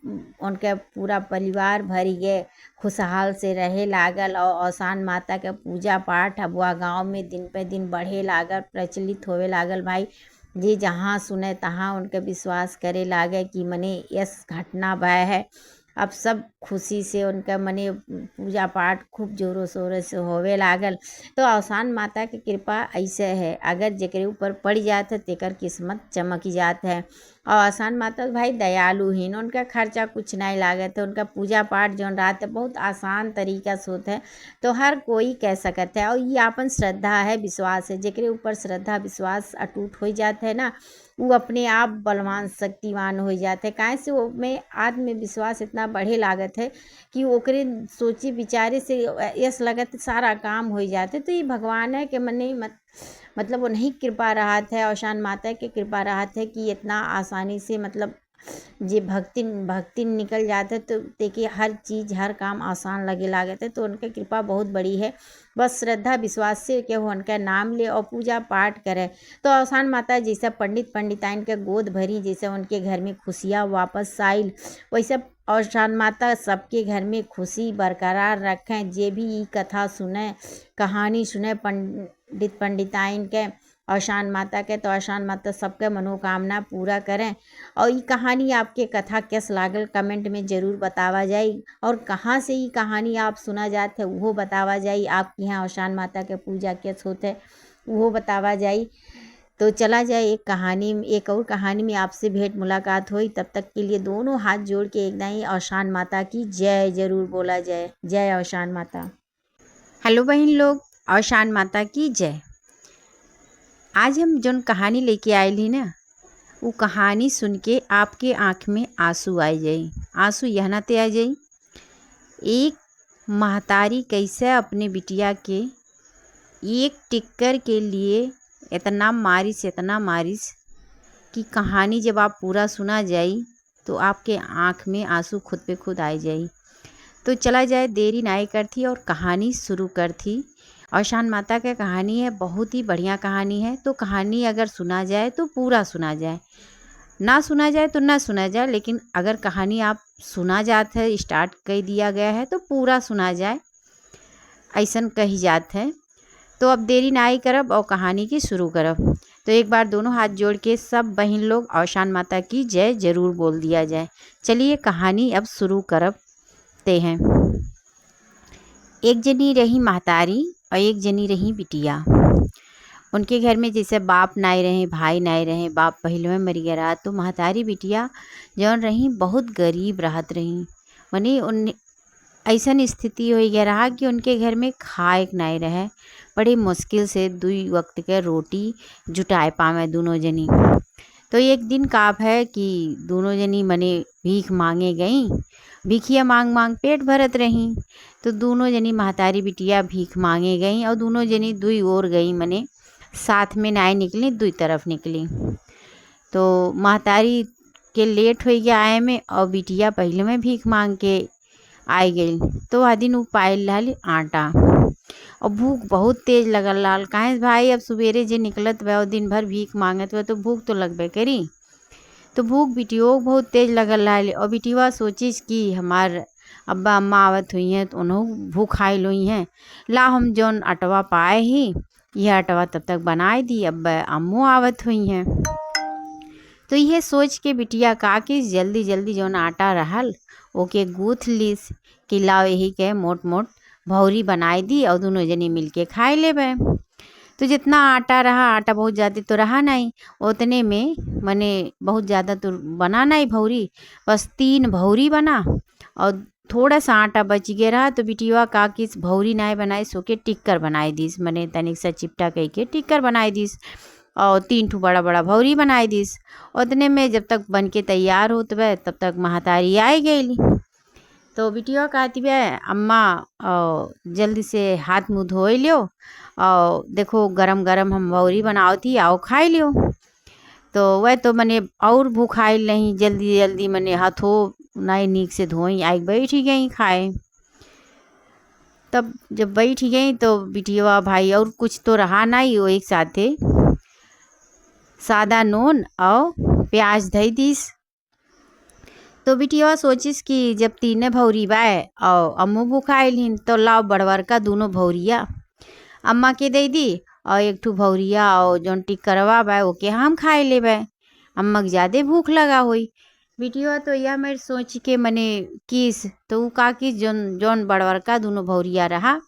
उनके पूरा परिवार भरी गए, खुशहाल से रहे लागल। और अवसान माता के पूजा पाठ अब वह गाँव में दिन पे दिन बढ़े लागल, प्रचलित होवे लागल भाई। जे जहाँ सुने तहाँ उनके विश्वास करे लागे कि मने यस घटना भय है। अब सब खुशी से उनका मने पूजा पाठ खूब जोरों शोरों से होवे लागल। तो अवसान माता की कृपा ऐसे है, अगर जेकरे ऊपर पड़ जात है तेकर किस्मत चमक जात है। और अवसान माता भाई दयालुहीन, उनका खर्चा कुछ नहीं लागत है। उनका पूजा पाठ जौन रात है बहुत आसान तरीका से होता है, तो हर कोई कह सकता है। और ये अपन श्रद्धा है, विश्वास है, जेकरे ऊपर श्रद्धा विश्वास अटूट हो जाता है ना वो अपने आप बलवान शक्तिवान हो जाते हैं। काहे से वो में आत्मविश्वास इतना बढ़े लागत है कि ओकरे सोचे विचारे से यस लगत सारा काम हो जाते। तो ये भगवान है कि मने मतलब उन्हीं कृपा रहत है, अवसान माता की कृपा रहत है कि इतना आसानी से मतलब जे भक्ति निकल जाते है तो देखिए हर चीज़ हर काम आसान लगे लागत है। तो उनकी कृपा बहुत बड़ी है, बस श्रद्धा विश्वास से कि वो उनका नाम ले और पूजा पाठ करे। तो अवसान माता जैसे पंडित पंडिताइन के गोद भरी, जैसे उनके घर में खुशियाँ वापस आइल, वैसे अवसान माता सबके घर में खुशी बरकरार रखें। जे भी ये कथा सुने कहानी सुने पंडित पंडिताइन के अवसान माता के, तो अवसान माता सबके मनोकामना पूरा करें। और ये कहानी आपके कथा कैस लागल कमेंट में ज़रूर बतावा जाए, और कहाँ से ये कहानी आप सुना जाते है वो बतावा जाए। आपके यहाँ अवसान माता के पूजा कैस होते है वो बतावा जाए। तो चला जाए एक और कहानी में आपसे भेंट मुलाकात हुई। तब तक के लिए दोनों हाथ जोड़ के एक ही अवसान माता की जय जरूर बोला जाए। जय अवसान माता। हेलो बहन लोग, अवसान माता की जय। आज हम जोन कहानी लेके आयल ही ना वो कहानी सुन के आपके आँख में आंसू आ जाई। आंसू यह ना ते आ जाई। एक महतारी कैसे अपने बिटिया के एक टिक्कर के लिए इतना मारिस कि कहानी जब आप पूरा सुना जाई तो आपके आँख में आंसू खुद पे खुद आ जाई। तो चला जाए देरी नाई करती और कहानी शुरू करती। अवसान माता की कहानी है, बहुत ही बढ़िया कहानी है। तो कहानी अगर सुना जाए तो पूरा सुना जाए, ना सुना जाए तो ना सुना जाए, लेकिन अगर कहानी आप सुना जात है स्टार्ट कर दिया गया है तो पूरा सुना जाए, ऐसन कही जात है। तो अब देरी ना ही करब और कहानी की शुरू करब। तो एक बार दोनों हाथ जोड़ के सब बहन लोग अवसान माता की जय जरूर बोल दिया जाए। चलिए कहानी अब शुरू करते हैं। एक जनी रही महतारी और एक जनी रही बिटिया। उनके घर में जैसे बाप नाई रहे, भाई नाई रहे, बाप पहले में मर गया रहा। तो महतारी बिटिया जौन रही बहुत गरीब रहत रही। मने उन ऐसन स्थिति हो गया रहा कि उनके घर में खाए नाई रहे। बड़ी मुश्किल से 2 वक्त के रोटी जुटाए पावे दोनों जनी। तो एक दिन काप है कि दोनों जनी मने भीख मांगे गई। भीखिया मांग मांग पेट भरत रही। तो दोनों जनी महतारी बिटिया भीख मांगे गई और दोनों जनी दुई ओर गई, मने साथ में नाय निकली, दुई तरफ निकली। तो महतारी के लेट हो गया आए में और बिटिया पहले में भीख मांग के आई गई। तो आदिन उ पायल लाल आटा और भूख बहुत तेज लगल लाल। काहे भाई अब सवेरे जे निकलत बा और दिन भर भीख मांगत बा तो भूख तो लगबे करी। तो भूख बिटियो बहुत तेज लगल लाल और बिटिया सोचिस कि हमार अब्बा अम्मा आवत हुई हैं तो उन्हों भूख आयल हुई हैं, ला हम जौन अटवा पाए ही यह अटवा तब तक बनाए दी, अब्बा अम्मू आवत हुई हैं। तो यह सोच के बिटिया का कि जल्दी जल्दी जौन आटा रहल ओके गूँथ लीस कि लाओ यही के मोट मोट भौरी बनाई दी और दोनों जनी मिलके खाए लेबे। तो जितना आटा रहा, आटा बहुत ज़्यादा तो रहा नहीं, उतने में मने बहुत ज़्यादा तो बना नहीं भौरी, बस 3 भौरी बना और थोड़ा सा आटा बच गया रहा। तो बिटिया का किस भौरी नाय बनाई सोके टिक्कर बनाई दीस, मने तनिक सा चिपटा कह के टिक्कर बनाई दीस और 3 ठू बड़ा बड़ा भौरी बनाई दीस। उतने में जब तक बन के तैयार होत बे तब तक महतारी आई गई। तो बिटिया कहती बे अम्मा जल्दी से हाथ मुँह धोई लियो और देखो गरम गरम हम भौरी बनाओ थी, आओ खाई लियो। तो वह तो मने और भूखाइल नहीं, जल्दी जल्दी मने हाथों नाई नीक से धोई आई बैठ ही गई खाए। तब जब बैठ गई तो बिटिया भाई और कुछ तो रहा नहीं, वो एक साथे सादा नून और प्याज धई दीस। तो बिटिया सोचिस कि जब 3 भौरी बाए और अम्मू भूखाइल हिन तो लाओ बड़वर का दोनों भौरिया अम्मा के दे दी और एक ठू भौरिया और जौन टिक्करवा बा ओके हम खाए लेबे, अम्मा के ज़्यादा भूख लगा हुई। बिटिया तो यह मेरे सोच के मने किस तो उ का किस जौन जौन बड़वर का दोनों भौरिया रहा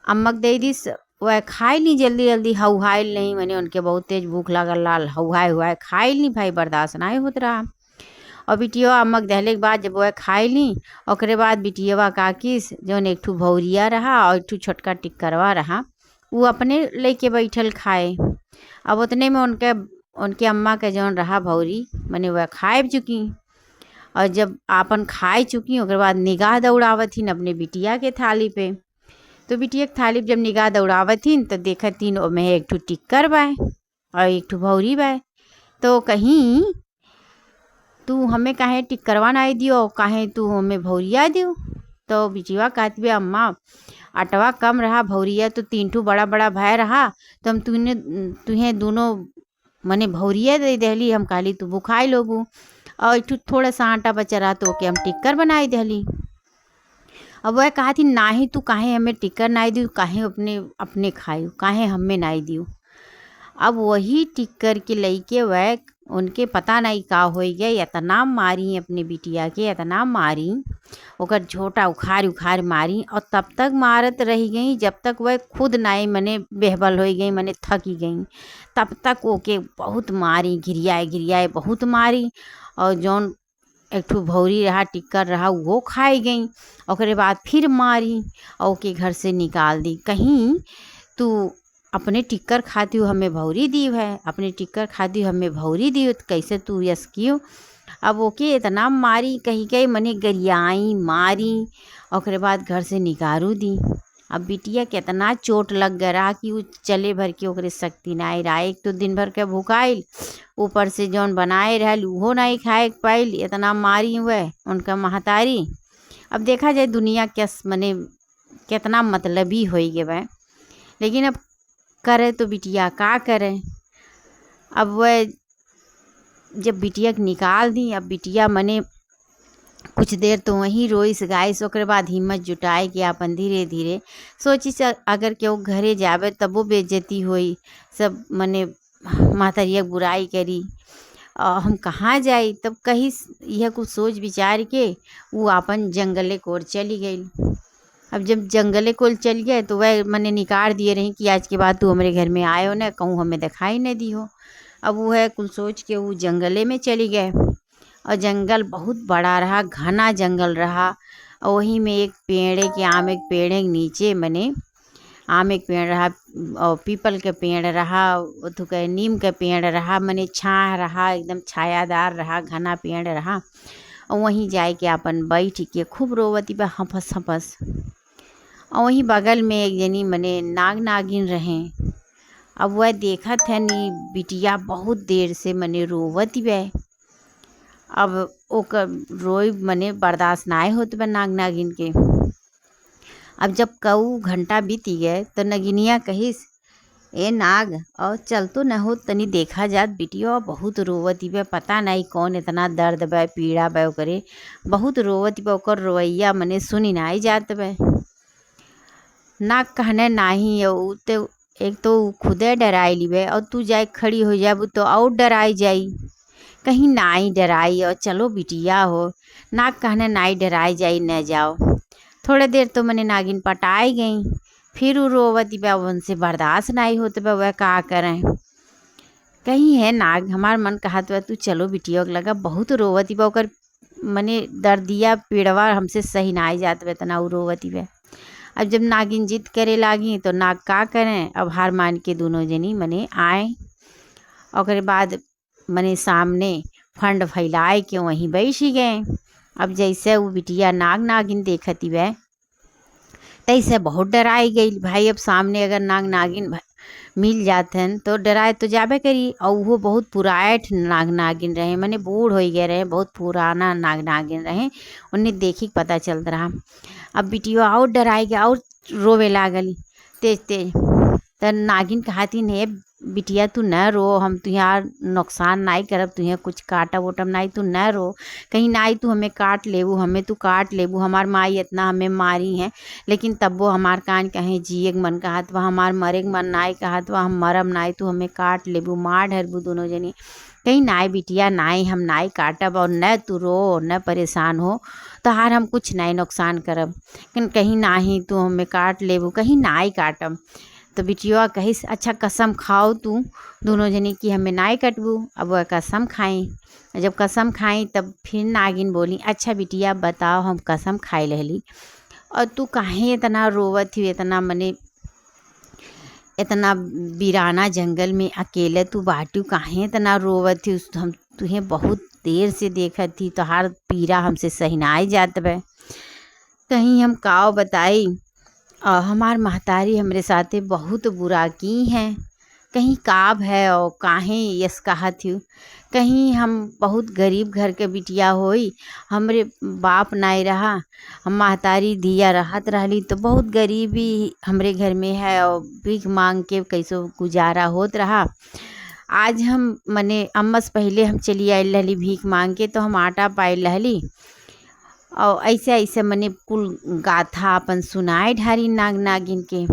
अम्मा के दे दिस। वह खाए नहीं जल्दी जल्दी, हउहाइल नहीं, मैंने उनके बहुत तेज भूख लगल लाल, हउहाए हुआए खाइल नहीं भाई, बर्दाश्त नहीं होत रहा। और बिटिया अम्मा के दहले के बाद जब वह खाए ली ओकरे बाद बिटिया का किस जौन एक ठू भौरिया रहा और एक ठू छोटका टिक्करवा रहा वो अपने लेके बैठल खाए। अब उतने में उनके अम्मा के जौन रहा भौरी मने वह खाए चुकी और जब आपन खाए चुकी ओकरे बाद निगाह दौड़ावत हिन अपने बिटिया के थाली पे। तो बिटिया के थाली पे जब निगाह दौड़ावत हिन तो देखत हिन ओमे एक ठू टिक्कर बाय और एक ठू भौरी बाय। तो कहीं तू हमें काहे टिक्करवा नहीं दियो, काहे तू हमें भौरिया दियो। तो बिटिया कहती बे अम्मा अटवा कम रहा, भौरिया तो 3 ठू बड़ा बड़ा भाई रहा तो हम तुहें दोनों मने भौरिया दे दहली, हम कहली तू भुखाई लोगू और एक ठू थोड़ा सा आटा बचा रहा तो ओके हम टिक्कर बनाई दहली। अब वह कहा थी नाही तू काहे हमें टिक्कर नहीं दियो, काहे अपने अपने खायू, काहे हमें नहीं दियो। अब वही टिक्कर के लइके वह उनके पता नहीं का हो गया, इतना मारी अपने बिटिया के, इतना मारी ओकर झोटा उखाड़ उखाड़ मारी और तब तक मारत रही गई जब तक वह खुद नहीं मने बेहबल हो गई, मने थकी गई। तब तक ओके बहुत मारी, घिरियाए घिरियाए बहुत मारी और जौन एक ठू भौरी रहा टिक्कर रहा वो खाई गई। ओकरे बाद फिर मारी और ओके घर से निकाल दी। कहीं तू अपने टिक्कर खाती हो हमें भौरी दी है, अपने टिक्कर खाती हो हमें भौरी दी हो, तो कैसे तू यस क्यों। अब ओके इतना मारी कहीं कहीं मने गरियाई मारी ओकरे बाद घर से निकारू दी। अब बिटिया के इतना चोट लग गया कि वो चले भर के ओकरे शक्ति नहीं रहा। एक तो दिन भर के भूखाइल, ऊपर से जौन बनाए रहल उहो नहीं खाए पाइल, इतना मारी हुए उनका महतारी। अब देखा जाए दुनिया क्या मने कितना मतलबी हो गए, लेकिन अब करे तो बिटिया का करे। अब वह जब बिटिया के निकाल दी, अब बिटिया मने कुछ देर तो वहीं रोइस गाइस, ओकरे बाद हिम्मत जुटाए कि अपन धीरे धीरे सोची अगर केहू घरे जावे तब वो बेइज्जती होई, सब मने महतरिया बुराई करी और हम कहाँ जाई। तब कहीं यह कुछ सोच विचार के वो अपन जंगले कोर चली गई। अब जब जंगले कोल चल गए तो वह मने निकाल दिए रही कि आज के बाद तू हमारे घर में आयो न, कहूँ हमें दिखाई न दी हो। अब वो है कुल सोच के वो जंगले में चली गए और जंगल बहुत बड़ा रहा, घना जंगल रहा और वहीं में एक पेड़ के आम एक पेड़ के नीचे मने आम के पेड़ रहा और पीपल के पेड़ रहा, तो कहे नीम के पेड़ रहा, मने छाह रहा, एकदम छायादार रहा, घना पेड़ रहा। और वहीं जाए के अपन बैठ के खूब रोवती बा हंफस हंफस। और वहीं बगल में एक जनी मने नाग नागिन रहे। अब वह देखत है नी बिटिया बहुत देर से मने रोवती बे। अब ओकर रोई मने बर्दाश्त नाय होत बा नाग नागिन के। अब जब कऊ घंटा बीती गए तो नगिनिया कहिस, ए नाग और चल तो न हो तनी देखा जात बिटिया बहुत रोवती बे, पता नहीं कौन इतना दर्द बे पीड़ा बे ओकरे, बहुत रोवती बे, ओकर रोवैया मने सुनी नाई जात बे। नाग कहने नाही तो एक तो खुदे डराई ली और तू जाए खड़ी हो जाए तो और डराई जाई, कहीं नाई डराई और चलो बिटिया हो। नाग कहने नाई डराई जाई न जाओ। थोड़े देर तो मैंने नागिन पटाई गई, फिर वो रोवती बा, उनसे बर्दाश्त नहीं होते बा, वह का करें। कहीं है नाग हमार मन कहत बा तू चलो बिटिया लगा बहुत रोवती बा, ओकर मने दर्दिया पीड़वा हमसे सही नाई जात बा, तना वो रोवती बा। अब जब नागिन जिद करे लागी तो नाग का करें, अब हार मान के दोनों जनी मने आए। और बाद मने सामने फंड फैलाए के वहीं बैठ गए। अब जैसे वो बिटिया नाग नागिन देखती वह तैसे बहुत डराई गई भाई। अब सामने अगर नाग नागिन मिल जाते हैं तो डराए तो जाबे करी। और वो बहुत पुराठ नाग नागिन रहे, मने बूढ़ हो गए रहे, बहुत पुराना नाग नागिन रहे, उन्हें देखी पता चलता रहा। अब बिटिया और डराई गया और रोवे लागली तेज तेज। तो नागिन कहती ने बिटिया तू न रो, हम तुहार नुकसान नाई करब, तुहे कुछ काटब वोटब नाई, तू न रो, कहीं नाई तू हमें काट लेबू, हमें तू काट लेबू, हमार माई इतना हमें मारी है, लेकिन तब वो हमार कान कहें जिए के मन कहत वह हमार मरे के मन नाई कहत वह हम मरम नाई, तू हमें काट लेबू, मार ढरबू दोनों जनी। कहीं नाई बिटिया नाई हम नाई काटब, और न तू रो न परेशान हो, तो हार हम कुछ नाई नुकसान करब, कहीं नाही तू हमें काट लेबू, कहीं नाई काटब। तो बिटिया कहिस अच्छा कसम खाओ तू दोनों जनी की हमें नाई कटबू। अब वह कसम खाई, जब कसम खाई तब फिर नागिन बोली अच्छा बिटिया बताओ हम कसम खाई रहली और तू काहे इतना रोवत हुई, इतना मने इतना वीराना जंगल में अकेले तू बाटू काहे इतना रोवत थी, हम तुहें बहुत देर से देखत थी, तो हर पीरा हमसे सहनाई जात बे, कहीं हम काव बताई। हमार महतारी हमरे साथे बहुत बुरा की हैं, कहीं काब है और काहे यस कहत हूँ, कहीं हम बहुत गरीब घर के बिटिया होई, हमरे बाप नहीं रहा, हम महतारी दिया रहत रहली, तो बहुत गरीबी हमरे घर में है और भीख मांग के कैसो गुजारा होत रहा। आज हम मने अम्मस पहले हम चली आयल रहली भीख मांग के, तो हम आटा पाइल रहली और ऐसे ऐसे मने कुल गाथा अपन सुनाए ढारी नाग नागिन के।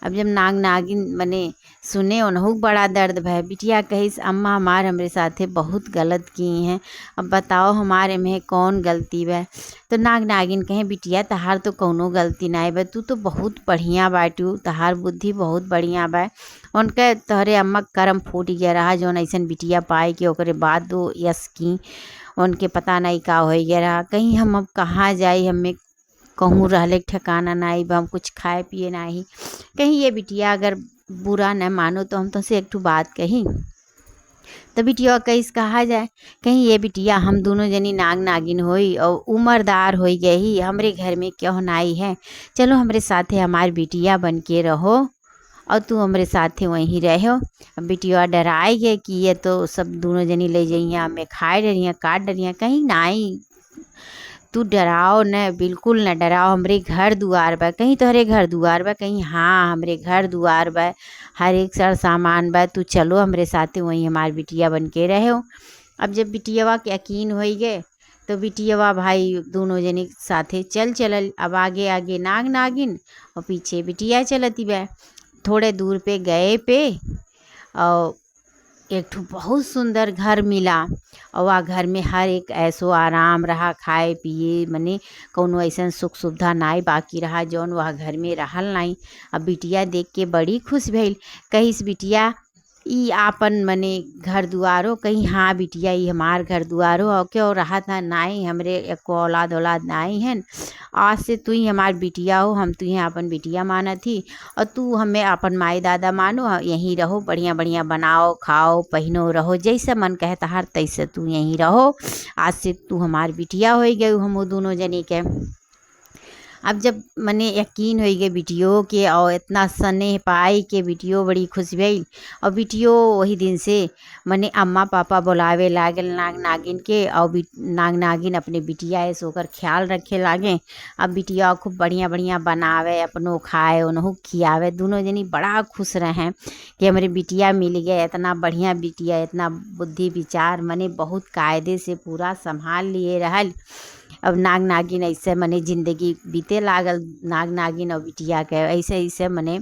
अब जब नाग नागिन मने सुने उन्हों बड़ा दर्द भय। बिटिया कहिस अम्मा हमार हमरे साथे बहुत गलत की हैं, अब बताओ हमारे में कौन गलती बा। तो नाग नागिन कहे बिटिया तहार तो कौनो गलती नहीं बा, तू तो बहुत बढ़िया बाटू, तहार बुद्धि बहुत बढ़िया बा, उनके तोहरे अम्मा करम फूट गया रहा जौन ऐसन बिटिया पाए के ओकरे बाद दो यस की, उनके पता नहीं का हो गया रहा। कहीं हम अब कहाँ जाई, हमें कहूँ रहले ठिकाना नहीं बा, हम कुछ खाए पिए नहीं। कहीं ये बिटिया अगर बुरा न मानो तो हम तुमसे एक ठो बात कही। तो बिटिया कैसे कहा जाए, कहीं ये बिटिया हम दोनों जनी नाग नागिन होई और उम्रदार हो गई, हमरे घर में क्यों नाई है, चलो हमरे साथे हमारी बिटिया बन के रहो और तू हमरे साथे वहीं रहो। बिटिया डराई गए कि ये तो सब दोनों जनी ले जाइए हमें खाए डरिया काट डरिया, कहीं नाई तू डराओ न, बिल्कुल न डराओ, हमरे घर दुआर बा, कहीं तोहरे घर दुआर बा, कहीं हाँ हमरे घर दुआर बा, हर एक सर सामान बा, तू चलो हमरे साथे वहीं हमार बिटिया बन के रहो। अब जब बिटियावा के यकीन हो गए तो बिटियावा भाई दोनों जने साथे चलल। अब आगे आगे नाग नागिन और पीछे बिटिया चलती बा। थोड़े दूर पे गए पे और एक ठो बहुत सुंदर घर मिला और वह घर में हर एक ऐसो आराम रहा, खाए पिए मने कौनो ऐसा सुख सुविधा नाई बाकी रहा जौन वह घर में रहल नहीं। अब बिटिया देख के बड़ी खुश भइल, कहिस बिटिया ई आपन मने घर दुआरो कहीं हाँ बिटिया ई हमार घर दुआरो और क्यों रहा था नाई हमरे एको औलाद औलाद नाई हैं। आज से तू ही हमार बिटिया हो, हम तुझे अपन बिटिया माना थी और तू हमें अपन माई दादा मानो। यहीं रहो, बढ़िया बढ़िया बनाओ खाओ पहनो रहो, जैसे मन कहता हर तैसे तू यहीं रहो। आज से तू हमार बिटिया हो गई हम दोनों जनी के। अब जब मने यकीन हो गए बिटियो के और इतना स्नेह पाई के बिटियो बड़ी खुश भई। और बिटियो वही दिन से मने अम्मा पापा बुलावे लागल नाग नागिन के। और नाग नागिन अपने बिटिया ऐसे होकर ख्याल रखे लागे। अब बिटिया खूब बढ़िया बढ़िया बनावे, अपनों खाए उन्हों खियावे। दोनों जनी बड़ा खुश रहे कि हमारे बिटिया मिल गए, इतना बढ़िया बिटिया, इतना बुद्धि विचार मने बहुत कायदे से पूरा संभाल लिए रहल। अब नाग नागिन ऐसे मने जिंदगी बीते लागल नाग नागिन और बिटिया के ऐसे ऐसे मने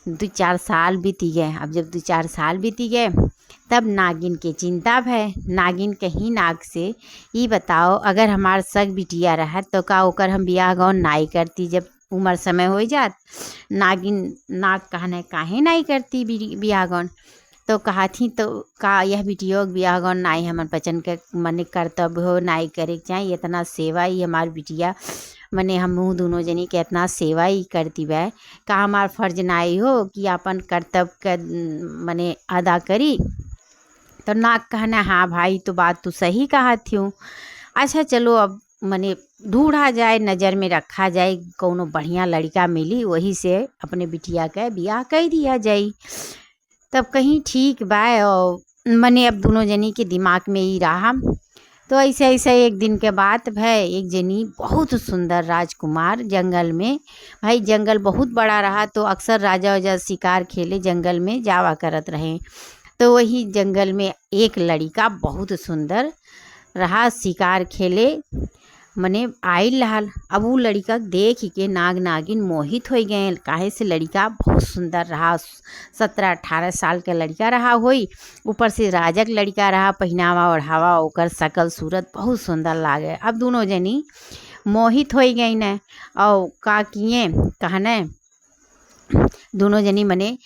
2-4 साल बीती गए। अब जब 2-4 साल बीती गए तब नागिन के चिंता भय। नागिन कहीं नाग से ये बताओ अगर हमार सग बिटिया रहा तो का ओकर हम बियाह गौन नाई करती जब उम्र समय हो जात। नाग कहने काहे नाई करती बियाह गौन। तो कहा थी तो का यह बिटियो बियाह गौन नाई हमन बचन के मने कर्तव्य हो नाई करे के चाहिए। इतना सेवा ही हमार बिटिया मने हम दोनों जनी के इतना सेवा ही करती वह का हमार फर्ज नाई हो कि अपन कर्तव्य के मने अदा करी। तो नाग कहना हाँ भाई तो बात तो सही कहा थी। अच्छा चलो अब मने ढूंढा जाए, नज़र में रखा जाए, कोनो बढ़िया लड़का मिली वही से अपने बिटिया के बियाह कर दिया जाए। तब कहीं ठीक बा और मने अब दोनों जनी के दिमाग में ही रहा। तो ऐसे ऐसे एक दिन के बाद भाई एक जनी बहुत सुंदर राजकुमार जंगल में, भाई जंगल बहुत बड़ा रहा तो अक्सर राजा वजा शिकार खेले जंगल में जावा करत रहे। तो वही जंगल में एक लड़का बहुत सुंदर रहा शिकार खेले मने आइल रहल। अब वो लड़का देख के नाग नागिन मोहित हो गए। काहे से लड़का बहुत सुंदर रहा, 17-18 साल का लड़का रहा होई, ऊपर से राजक लड़का रहा, पहनावा ओढ़ावा ओकर शकल सूरत बहुत सुंदर लागे। अब दोनों जनी मोहित हो गई न और का किए कहने दोनों जनी मने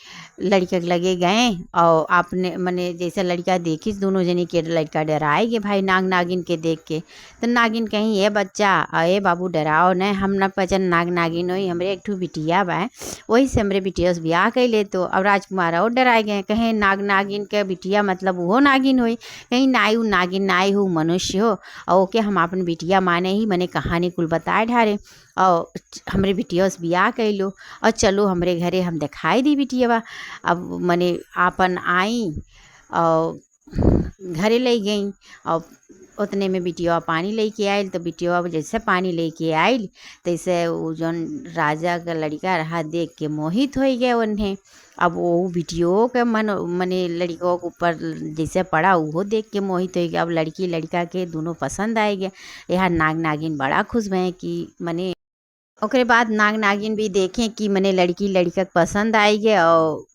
लड़के के लगे गए और आपने मने जैसे लड़का देखी दोनों जनी के लड़का डराए गे भाई नाग नागिन के देख के। तो नागिन कहीं ये बच्चा अरे बाबू डराओ न, हम न पहचान नाग नागिन होई, हमरे एक ठू बिटिया बा वही से हमरे बिटिया से ब्याह कर ले। तो अब राजकुमार और डराए गए, कहें नाग नागिन के बिटिया मतलब वो नागिन होई, कहीं नाई उ नागिन नाई हो मनुष्य हो और ओके हम अपन बिटिया माने ही मने कहानी कुल बताए ढारे और हमरे बिटिया से ब्याह कर लो और चलो हमरे घरे हम दिखाई दी बिटिया। अब मने आपन आई और घरे ले गई और उतने में बिटिया पानी लेके आयल। तो बिटिया जैसे पानी लेके आयल तैसे वो जौन राजा का लड़का रहा देख के मोहित हो गए उन्हें। अब वो बिटियो के मन मने लड़कों के ऊपर जैसे पड़ा वो देख के मोहित हो गया। अब लड़की लड़का के दोनों पसंद आए गए। यहाँ नाग नागिन बड़ा खुश भय कि मने ओकरे बाद नाग नागिन भी देखें कि मने लड़की लड़का पसंद आई गए और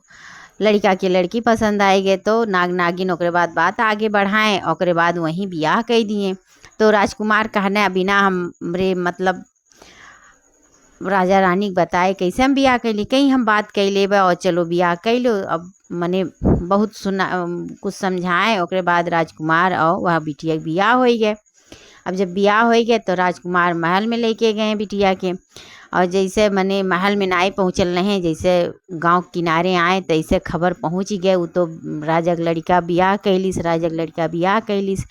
लड़का के लड़की पसंद आई गए। तो नाग नागिन ओकरे बाद बात आगे बढ़ाएं ओकरे बाद वहीं बियाह कर दिए। तो राजकुमार कहने बिना हमरे मतलब राजा रानी बताए कैसे हम बियाह कैली, कहीं हम बात कर ले और चलो बियाह कर लो। अब मने बहुत सुना कुछ समझाएं ओकरे बाद राजकुमार और वह बिटिया बियाह हो गए। अब जब बियाह हो गए तो राजकुमार महल में लेके गए बिटिया के और जैसे मने महल में नाई पहुँचल रहे, जैसे गांव किनारे आए तैसे खबर पहुँच गए। वो तो राजा के लड़का बियाह कैलिस, राजा के लड़का बियाह कैलिस।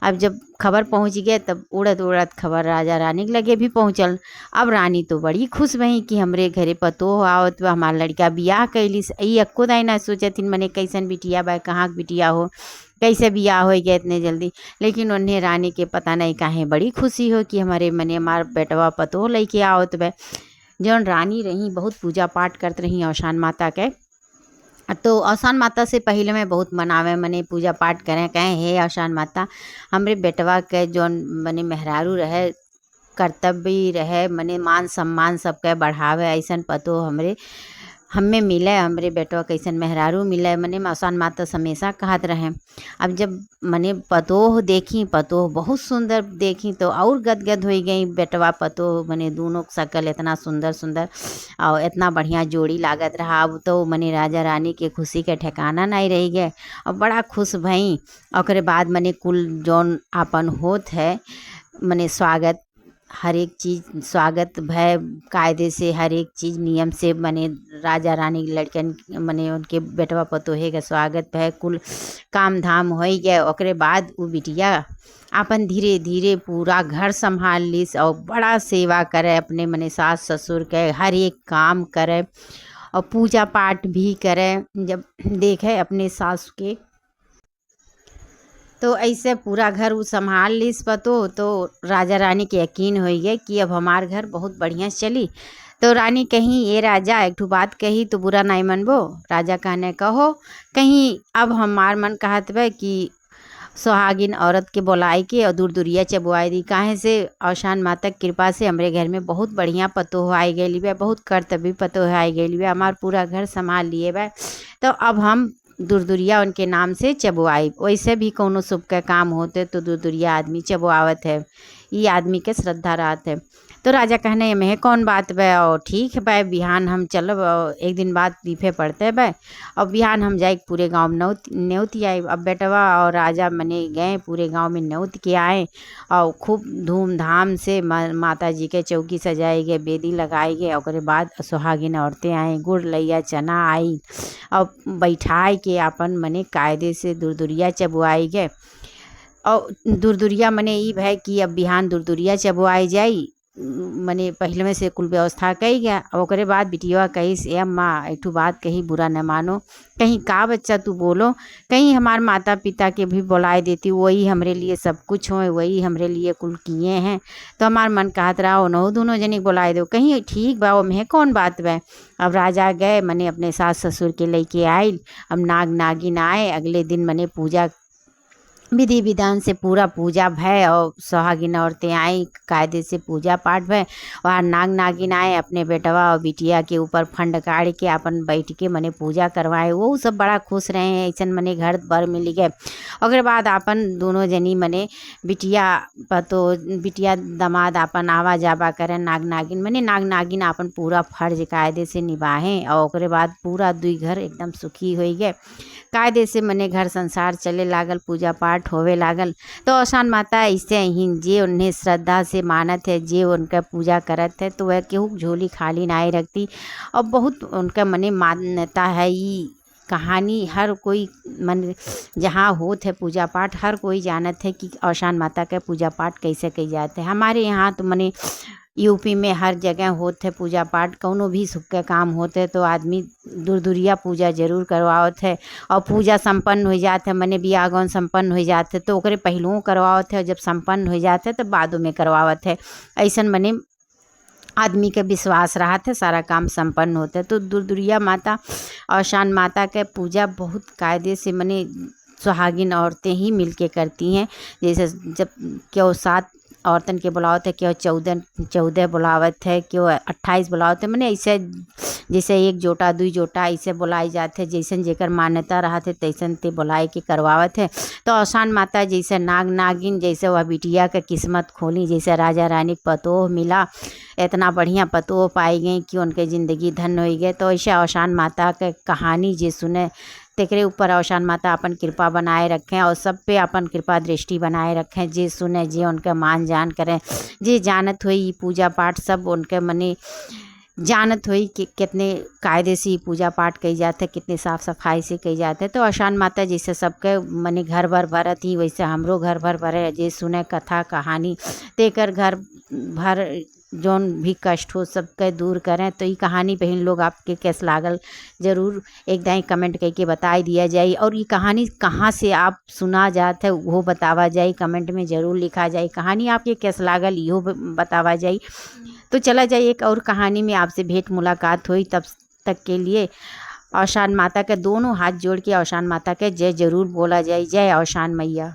अब जब खबर पहुँच गए तब उड़त उड़त खबर राजा रानी के लगे भी पहुँचल। अब रानी तो बड़ी खुश भई कि हमरे घरे पतो हो आवत हमार लड़का बियाह कैलिस। ई अक्को दाई ना सोचथिन मने कैसन बिटिया बा, कहाँ के बिटिया हो, कैसे बियाह हो गया इतने जल्दी। लेकिन उन्हें रानी के पता नहीं काहे बड़ी खुशी हो कि हमारे मने हमार बेटवा पतो लेके आवत बे। जौन रानी रही बहुत पूजा पाठ करत रही औसान माता के। तो औसान माता से पहले मैं बहुत मनावे मने पूजा पाठ करें, कहें हे औसान माता हमरे बेटवा के जौन मने मेहरारू रहे कर्तव्य रहे मने मान सम्मान सबके बढ़ावे ऐसन पतो हमरे हमें मिले, हमरे बेटवा कैसन मेहरारू मिले, मने मौसान माता हमेशा कहत रहे। अब जब मने पतोह देखी, पतोह बहुत सुंदर देखी तो और गदगद हो गई। बेटवा पतोह मने दोनों शकल इतना सुंदर सुंदर और इतना बढ़िया जोड़ी लागत रहा। अब तो मने राजा रानी के खुशी के ठिकाना नहीं रह गए और बड़ा खुश भई। ओकरे बाद मने कुल जौन आपन होत है मने स्वागत, हर एक चीज़ स्वागत भय कायदे से, हर एक चीज़ नियम से मने राजा रानी लड़कन मने उनके बेटवा पतोहे का स्वागत भय, कुल काम धाम हो गए। ओकरे बाद वो बिटिया अपन धीरे धीरे पूरा घर संभाल लीस और बड़ा सेवा करे, अपने मने सास ससुर के हर एक काम करे और पूजा पाठ भी करे। जब देखे अपने सास के तो ऐसे पूरा घर वो संभाल लीस पतो, तो राजा रानी के यकीन हो गए कि अब हमार घर बहुत बढ़िया चली। तो रानी कहीं ये राजा एक ठो बात कही तो बुरा नहीं मनबो। राजा कहने कहो कहीं अब हमार मन कहत बे कि सुहागिन औरत के बुलाई के और दूर दूरिया चबुआई दी, काहे से औशान माता की कृपा से हमरे घर में बहुत बढ़िया पतोह आई गई बे, बहुत कर्तव्य पतोह आई गई बे, हमार पूरा घर संभाल लिए बे। तो अब हम दूर दूरिया उनके नाम से चबुआई। वैसे भी कोनो शुभ का काम होते तो दूर दूरिया आदमी चबुआवत है, ये आदमी के श्रद्धा रहत है। तो राजा कहने में कौन बात बे, और ठीक है बे बिहान हम चलब, और एक दिन बाद दीफे पड़ते बे और बिहान हम जाए पूरे गांव में न्योती आए। अब बेटवा और राजा मने गए पूरे गांव में न्योत के आए और खूब धूमधाम से माता जी के चौकी सजाए गए, बेदी लगाई गए। और बाद सुहागिन औरतें आए, गुड़ लैया चना आई और बैठाए के अपन मने कायदे से दूर दूरिया चबुआई गए। और दूर दूरिया मने ई है कि अब बिहान दूर दूरिया चबुआई जाई, मने पहले में से कुल व्यवस्था कही गया। और ओकरे बाद बिटिया कही से अम्मा एक ठो बात कही बुरा न मानो, कहीं का बच्चा तू बोलो, कहीं हमार माता पिता के भी बुलाए देती, वही हमरे लिए सब कुछ हो, वही हमरे लिए कुल किए हैं। तो हमार मन कहत रहा उन्हों दोनों जनी बुलाए दो, कहीं ठीक बा वो में कौन बात बा। अब राजा गए मने अपने सास ससुर के लेके आए। अब नाग नागिन आए, अगले दिन मने पूजा विधि विधान से पूरा पूजा भय और सुहागिन औरतें आई, कायदे से पूजा पाठ भय। वहाँ नाग नागिन आए, अपने बेटवा और बिटिया के ऊपर फंड काढ़ के अपन बैठ के मने पूजा करवाए। वो सब बड़ा खुश रहे, ऐसा मने घर बर मिल गए। ओकरे बाद अपन दोनों जनी मने बिटिया पतो बिटिया दामाद अपन आवा जावा करें, नाग नागिन मने नाग नागिन अपन पूरा फर्ज कायदे से निभाएं। और ओकरे बाद पूरा दुई घर एकदम सुखी हो गए, कायदे से मने घर संसार चले लागल, पूजा पाठ होवे लागल। तो औसान माता ऐसे ही जे उन्हें श्रद्धा से मानत है, जे उनका पूजा करत है, तो वह केहू झोली खाली नहीं रखती। और बहुत उनका मने मान्यता है, ये कहानी हर कोई मन जहाँ होत है पूजा पाठ, हर कोई जानत है कि औसान माता का पूजा पाठ कैसे की जाते हैं। हमारे यहाँ तो मने यूपी में हर जगह होते है पूजा पाठ, कौनो भी सुख के काम होते तो आदमी दूर दूरिया पूजा जरूर करवावत है। और पूजा संपन्न हो जाते है, मने बियाह गौन संपन्न हो जाते तो ओकरे पहलुओं करवावत है, जब संपन्न हो जाते है तो बादों में करवावत है। ऐसन मने आदमी के विश्वास रहा था सारा काम संपन्न होता है। तो दूर दूरिया माता औशान माता के पूजा बहुत कायदे से मने सुहागिन औरतें ही मिलके करती हैं। जैसे जब क्यों 7 औरतन के बुलावत है, क्यों 14 बुलावत है, क्यों 28 बुलावत है, मने ऐसे जैसे 1 जोटा 2 जोटा ऐसे बुलाई जाते, जैसन जेकर मान्यता रहत है तैसन ते बुलाई के करवावत है। तो औसान माता जैसे नाग नागिन जैसे वह बिटिया के किस्मत खोली, जैसे राजा रानी के पतोह मिला, इतना बढ़िया पतोह पाई गई कि उनके ज़िंदगी धन्य हो गए। तो ऐसे औसान माता के कहानी जे सुने तेकरे ऊपर औसान माता अपन कृपा बनाए रखें और सब पे अपन कृपा दृष्टि बनाए रखें। जे सुने जे उनके मान जान करें, जे जानत हुई पूजा पाठ सब उनके मने जानत हुई कि कितने कायदे से पूजा पाठ की जाते, कितने साफ़ सफाई से की जाते। तो औसान माता जैसे सबके मने घर भर भरत ही, वैसे हमरो घर भर भरे जे सुने कथा कहानी तेकर घर भर जौन भी कष्ट हो सबके दूर करें। तो ये कहानी बहन लोग आपके कैस लागल ज़रूर एक दाई कमेंट करके बताई दिया जाए। और ये कहानी कहाँ से आप सुना जात है वो बतावा जाए, कमेंट में ज़रूर लिखा जाए। कहानी आपके कैस लागल इहो बतावा जाए। तो चला जाए एक और कहानी में आपसे भेंट मुलाकात हुई, तब तक के लिए औसान माता के दोनों हाथ जोड़ के औसान माता के जय जरूर बोला जाए। जय औसान मैया।